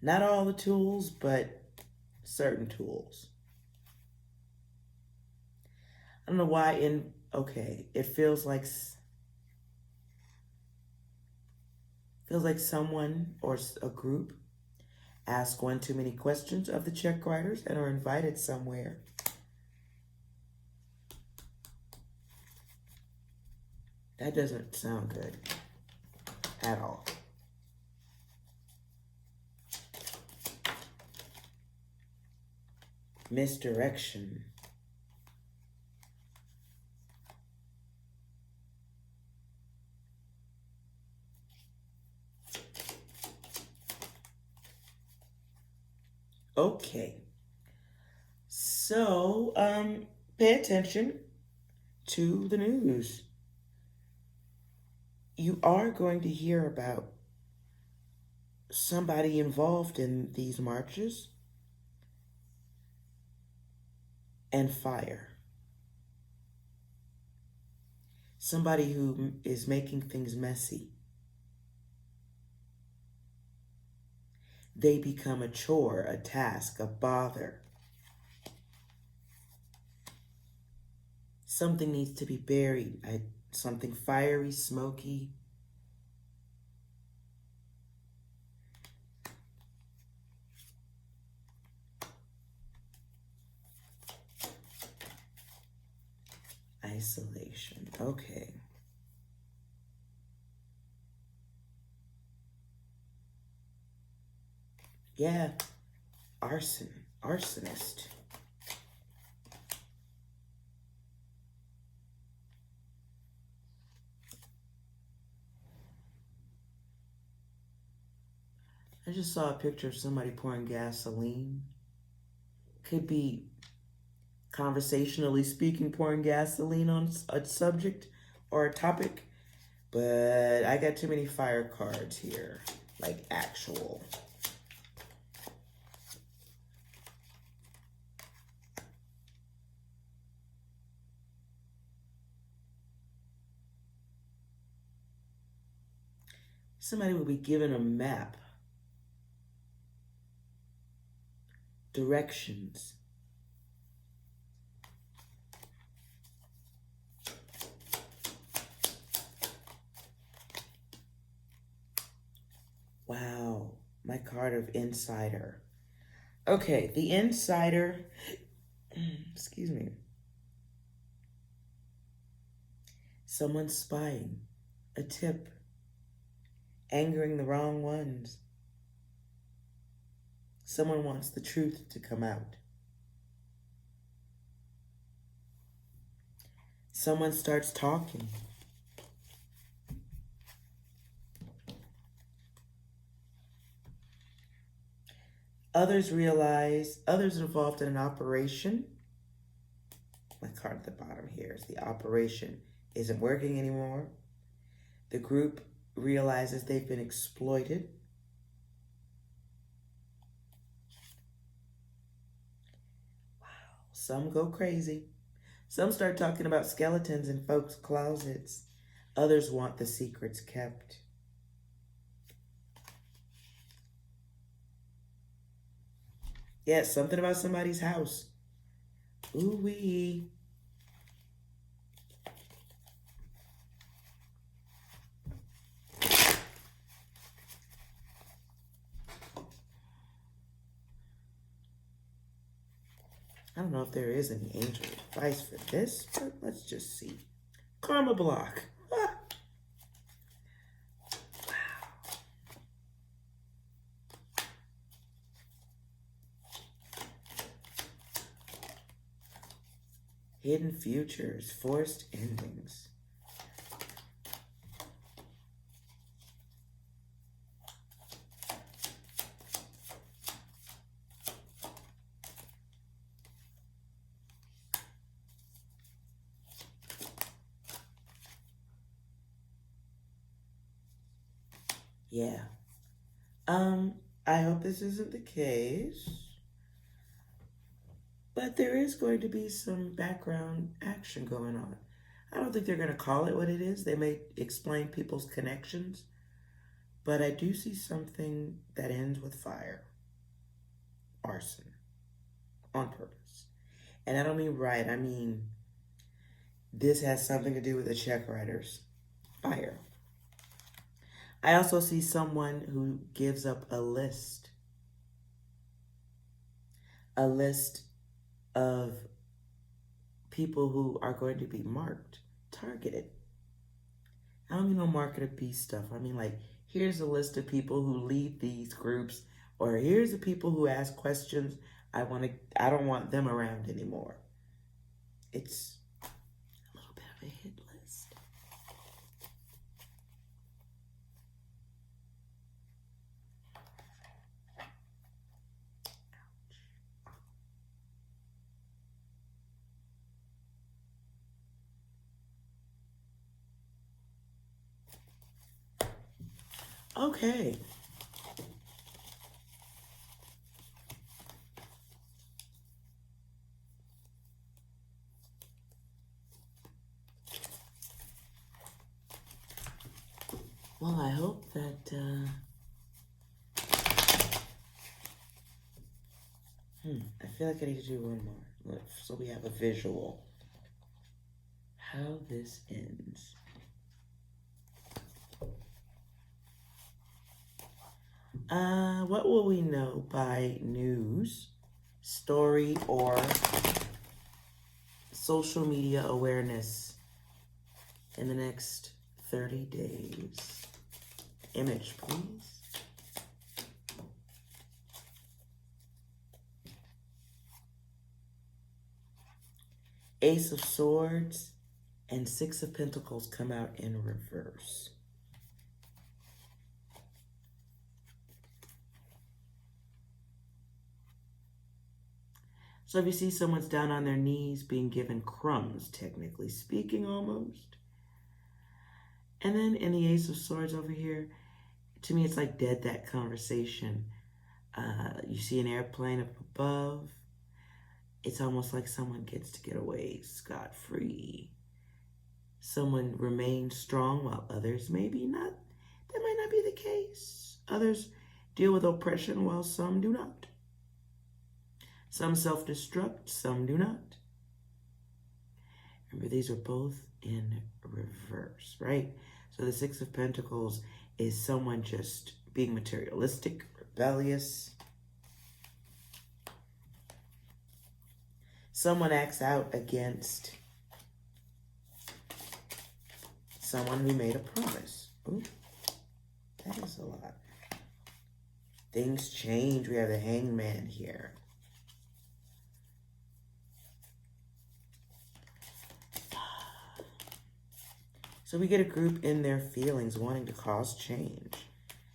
Not all the tools, but certain tools. I don't know why it feels like someone or a group ask one too many questions of the check writers and are invited somewhere. That doesn't sound good at all. Misdirection. Okay. So, pay attention to the news. You are going to hear about somebody involved in these marches and fire. Somebody who is making things messy. They become a chore, a task, a bother. Something needs to be buried. Something fiery, smoky. Isolation. Okay. Yeah. Arsonist. I just saw a picture of somebody pouring gasoline. Could be, conversationally speaking, pouring gasoline on a subject or a topic. But I got too many fire cards here. Like actual. Somebody will be given a map. Directions. Wow, my card of insider. Okay, the insider, excuse me. Someone's spying, a tip, angering the wrong ones. Someone wants the truth to come out. Someone starts talking. Others involved in an operation. My card at the bottom here is the operation isn't working anymore. The group realizes they've been exploited. Wow, some go crazy. Some start talking about skeletons in folks' closets. Others want the secrets kept. Yeah, something about somebody's house. Ooh-wee. I don't know if there is any angel advice for this, but let's just see. Karma block. Ah. Hidden futures, forced endings. Yeah. I hope this isn't the case. But there is going to be some background action going on. I don't think they're going to call it what it is. They may explain people's connections. But I do see something that ends with fire. Arson. On purpose. And I don't mean right. I mean, this has something to do with the check writers. Fire. I also see someone who gives up a list. A list of people who are going to be marked, targeted. I don't mean no market of beast stuff. I mean like, here's a list of people who lead these groups, or here's the people who ask questions. I don't want them around anymore. It's a little bit of a hit list. Okay. Well, I hope that, I feel like I need to do one more, so we have a visual. How this ends. What will we know by news, story, or social media awareness in the next 30 days? Image, please. Ace of Swords and Six of Pentacles come out in reverse. So if you see someone's down on their knees being given crumbs, technically speaking, almost. And then in the Ace of Swords over here, to me, it's like dead, that conversation. You see an airplane up above. It's almost like someone gets to get away scot-free. Someone remains strong while others maybe not. That might not be the case. Others deal with oppression while some do not. Some self-destruct, some do not. Remember, these are both in reverse, right? So the Six of Pentacles is someone just being materialistic, rebellious. Someone acts out against someone who made a promise. Ooh, that is a lot. Things change. We have the Hangman here. So we get a group in their feelings wanting to cause change.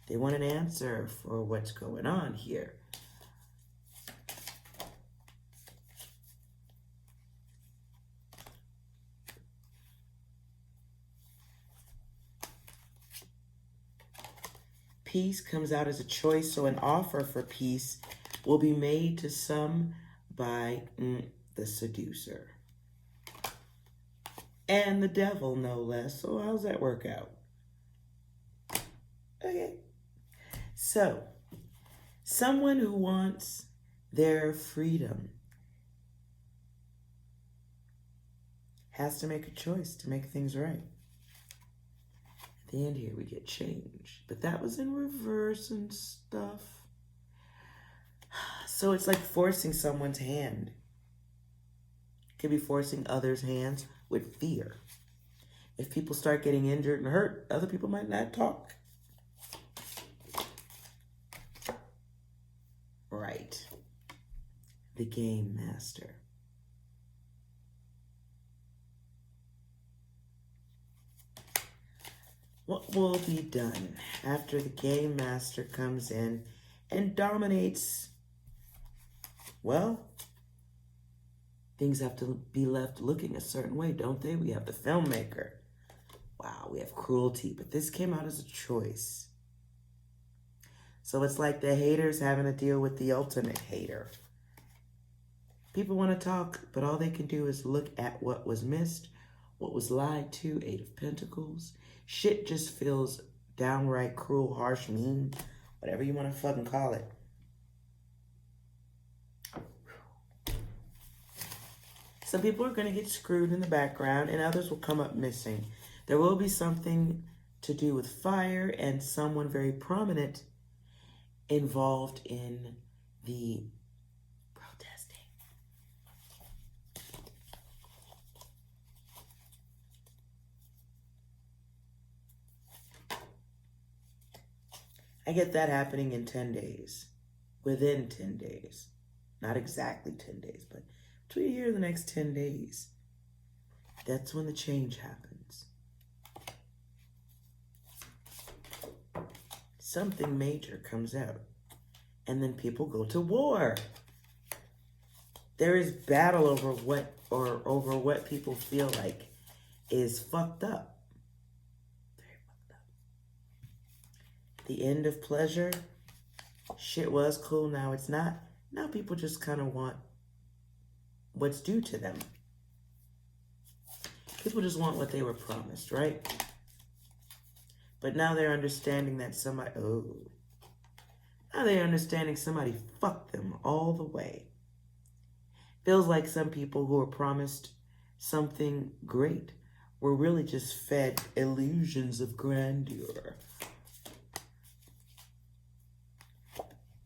They want an answer for what's going on here. Peace comes out as a choice, so an offer for peace will be made to some by the seducer. and the devil, no less. So how's that work out? Okay. So, someone who wants their freedom has to make a choice to make things right. At the end here, we get change. But that was in reverse and stuff. So it's like forcing someone's hand. It could be forcing others' hands with fear. If people start getting injured and hurt, other people might not talk. Right. The game master. What will be done after the game master comes in and dominates? Well, things have to be left looking a certain way, don't they? We have the filmmaker. Wow, we have cruelty, but this came out as a choice. So it's like the haters having to deal with the ultimate hater. People want to talk, but all they can do is look at what was missed, what was lied to, Eight of Pentacles. Shit just feels downright cruel, harsh, mean, whatever you want to fucking call it. Some people are going to get screwed in the background and others will come up missing. There will be something to do with fire and someone very prominent involved in the protesting. I get that happening in 10 days. Within 10 days. Not exactly 10 days, but between here and the next 10 days. That's when the change happens. Something major comes out. And then people go to war. There is battle over what people feel like is fucked up. Very fucked up. The end of pleasure. Shit was cool, now it's not. Now people just kind of want what's due to them. People just want what they were promised, right? But now they're understanding that now they're understanding somebody fucked them all the way. Feels like some people who were promised something great were really just fed illusions of grandeur.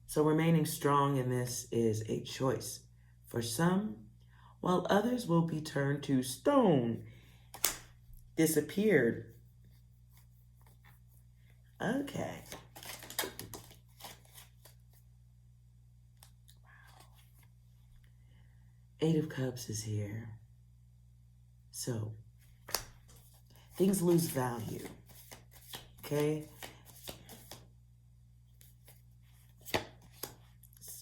So remaining strong in this is a choice for some, while others will be turned to stone, disappeared. Okay. Eight of Cups is here. So, things lose value. Okay?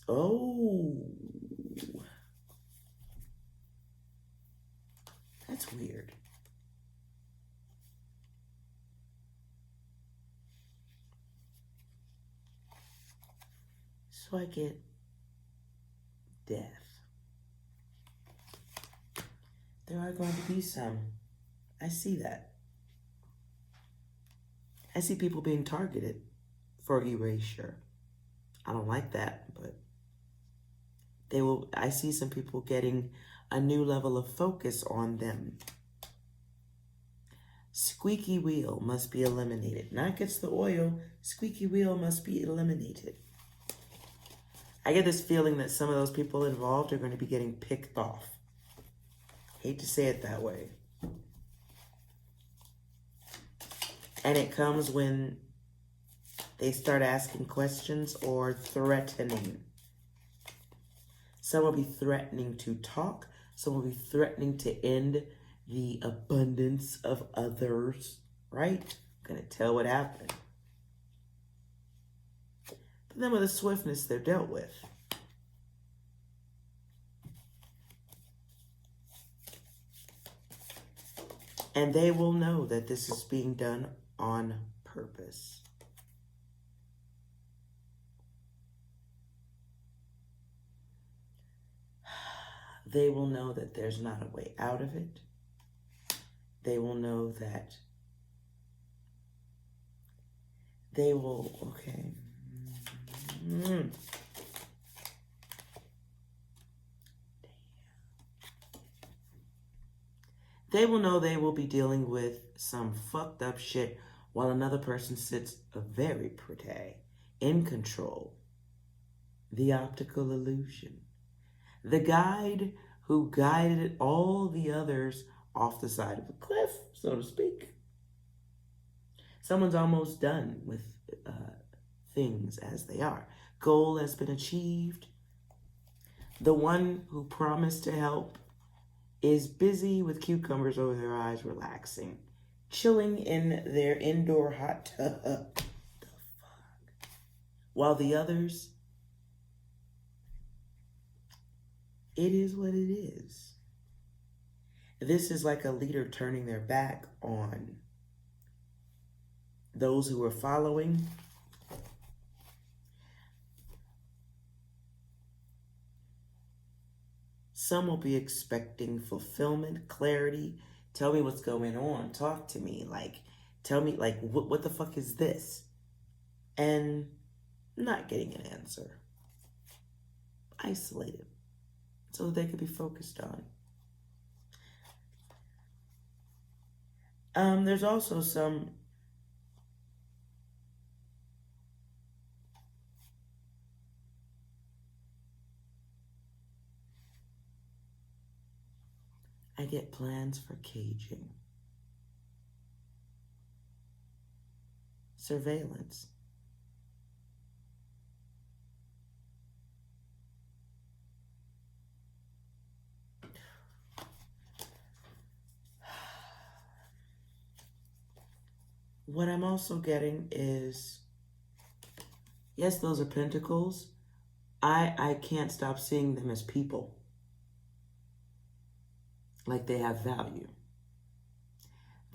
Oh. That's weird. So I get death. There are going to be some. I see that. I see people being targeted for erasure. I don't like that, but I see some people getting a new level of focus on them. Squeaky wheel must be eliminated. Not gets the oil, squeaky wheel must be eliminated. I get this feeling that some of those people involved are going to be getting picked off. Hate to say it that way. And it comes when they start asking questions or threatening. Some will be threatening to talk. Some will be threatening to end the abundance of others. Right? I'm going to tell what happened. But then with a swiftness, they're dealt with. And they will know that this is being done on purpose. They will know that there's not a way out of it. they will know that they will, okay. They will know they will be dealing with some fucked up shit while another person sits very pretty, in control. The optical illusion. The guide who guided all the others off the side of a cliff, so to speak. Someone's almost done with things as they are. Goal has been achieved. The one who promised to help is busy with cucumbers over their eyes, relaxing, chilling in their indoor hot tub. The fuck? While the others, it is what it is. This is like a leader turning their back on those who are following. Some will be expecting fulfillment, clarity. Tell me what's going on. Talk to me. Tell me, what the fuck is this? And not getting an answer. Isolated. So that they could be focused on. There's also some I get plans for caging. Surveillance. What I'm also getting is, yes, those are pentacles. I can't stop seeing them as people. Like they have value.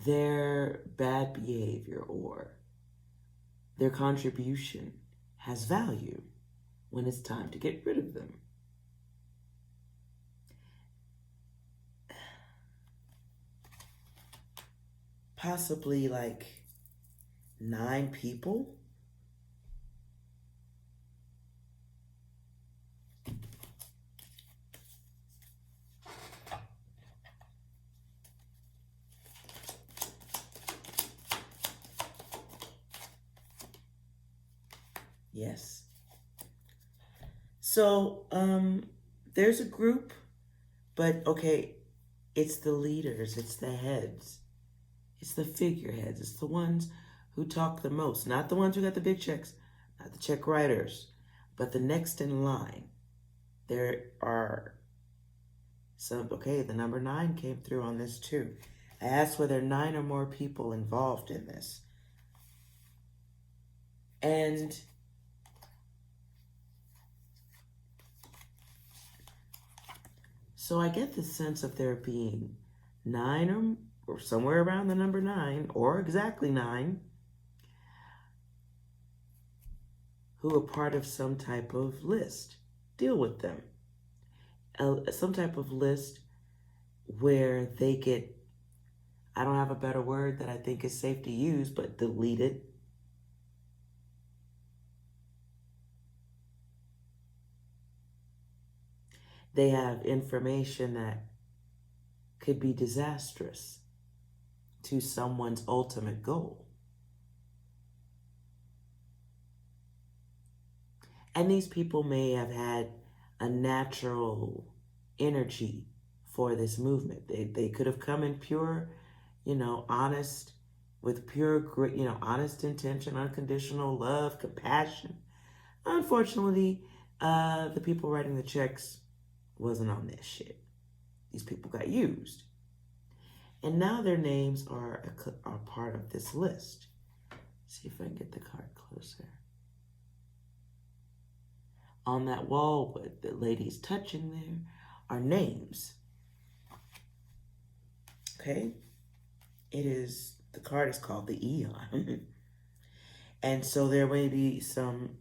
Their bad behavior or their contribution has value when it's time to get rid of them. Possibly 9 people. Yes. So, there's a group, but okay, it's the leaders, it's the heads, it's the figureheads, it's the ones who talk the most, not the ones who got the big checks, not the check writers, but the next in line. There are some, okay, the number 9 came through on this too. I asked were there 9 or more people involved in this. And so I get the sense of there being 9 or somewhere around the number 9, or exactly 9, who are part of some type of list. Deal with them. Some type of list where they get, I don't have a better word that I think is safe to use, but deleted. They have information that could be disastrous to someone's ultimate goal. And these people may have had a natural energy for this movement. They could have come in pure, honest, with pure, honest intention, unconditional love, compassion. Unfortunately, the people writing the checks wasn't on that shit. These people got used. And now their names are part of this list. See if I can get the card closer. On that wall with the ladies touching there are names. Okay? The card is called the Eon. And so there may be some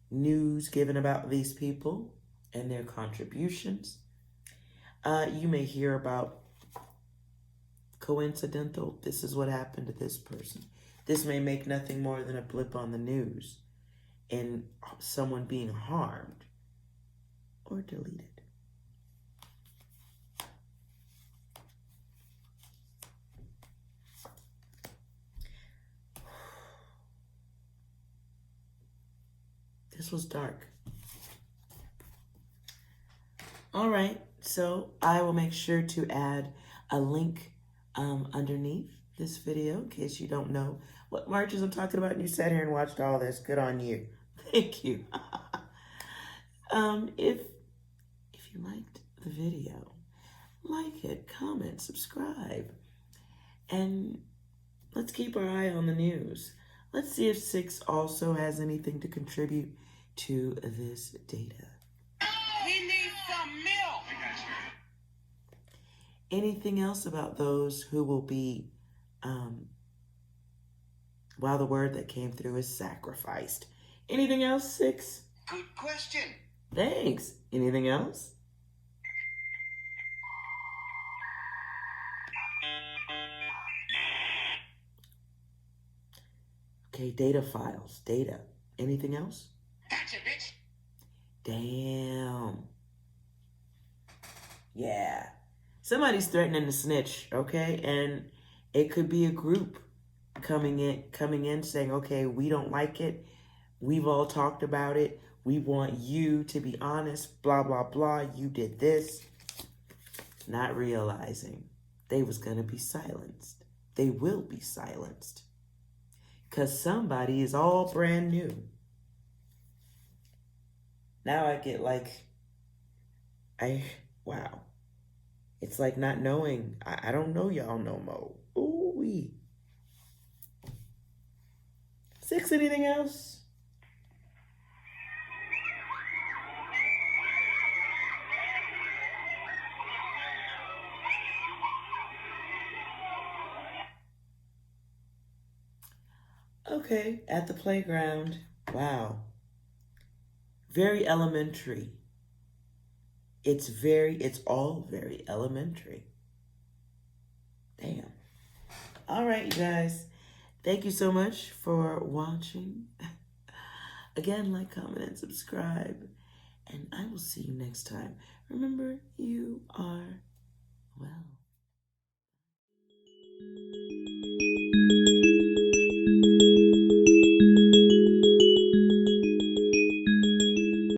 news given about these people and their contributions. You may hear about coincidental. This is what happened to this person. This may make nothing more than a blip on the news and someone being harmed or deleted. This was dark. All right, so I will make sure to add a link underneath this video in case you don't know what marches I'm talking about and you sat here and watched all this. Good on you. Thank you. If you liked the video, like it, comment, subscribe, and let's keep our eye on the news. Let's see if 6 also has anything to contribute to this data. He needs some milk. Anything else about those who will be, well, the word that came through is sacrificed. Anything else, 6? Good question. Thanks. Anything else? Okay, data files. Data. Anything else? Gotcha, bitch. Damn. Yeah. Somebody's threatening to snitch, okay? And it could be a group coming in saying, okay, we don't like it. We've all talked about it. We want you to be honest, blah, blah, blah. You did this. Not realizing they was going to be silenced. They will be silenced. Because somebody is all brand new. Now I get like, wow. It's like not knowing. I don't know y'all no more. Ooh-wee. 6, anything else? Okay, at the playground. Wow. Very elementary. It's all very elementary. Damn. All right, you guys. Thank you so much for watching. Again, like, comment, and subscribe. And I will see you next time. Remember, you are well.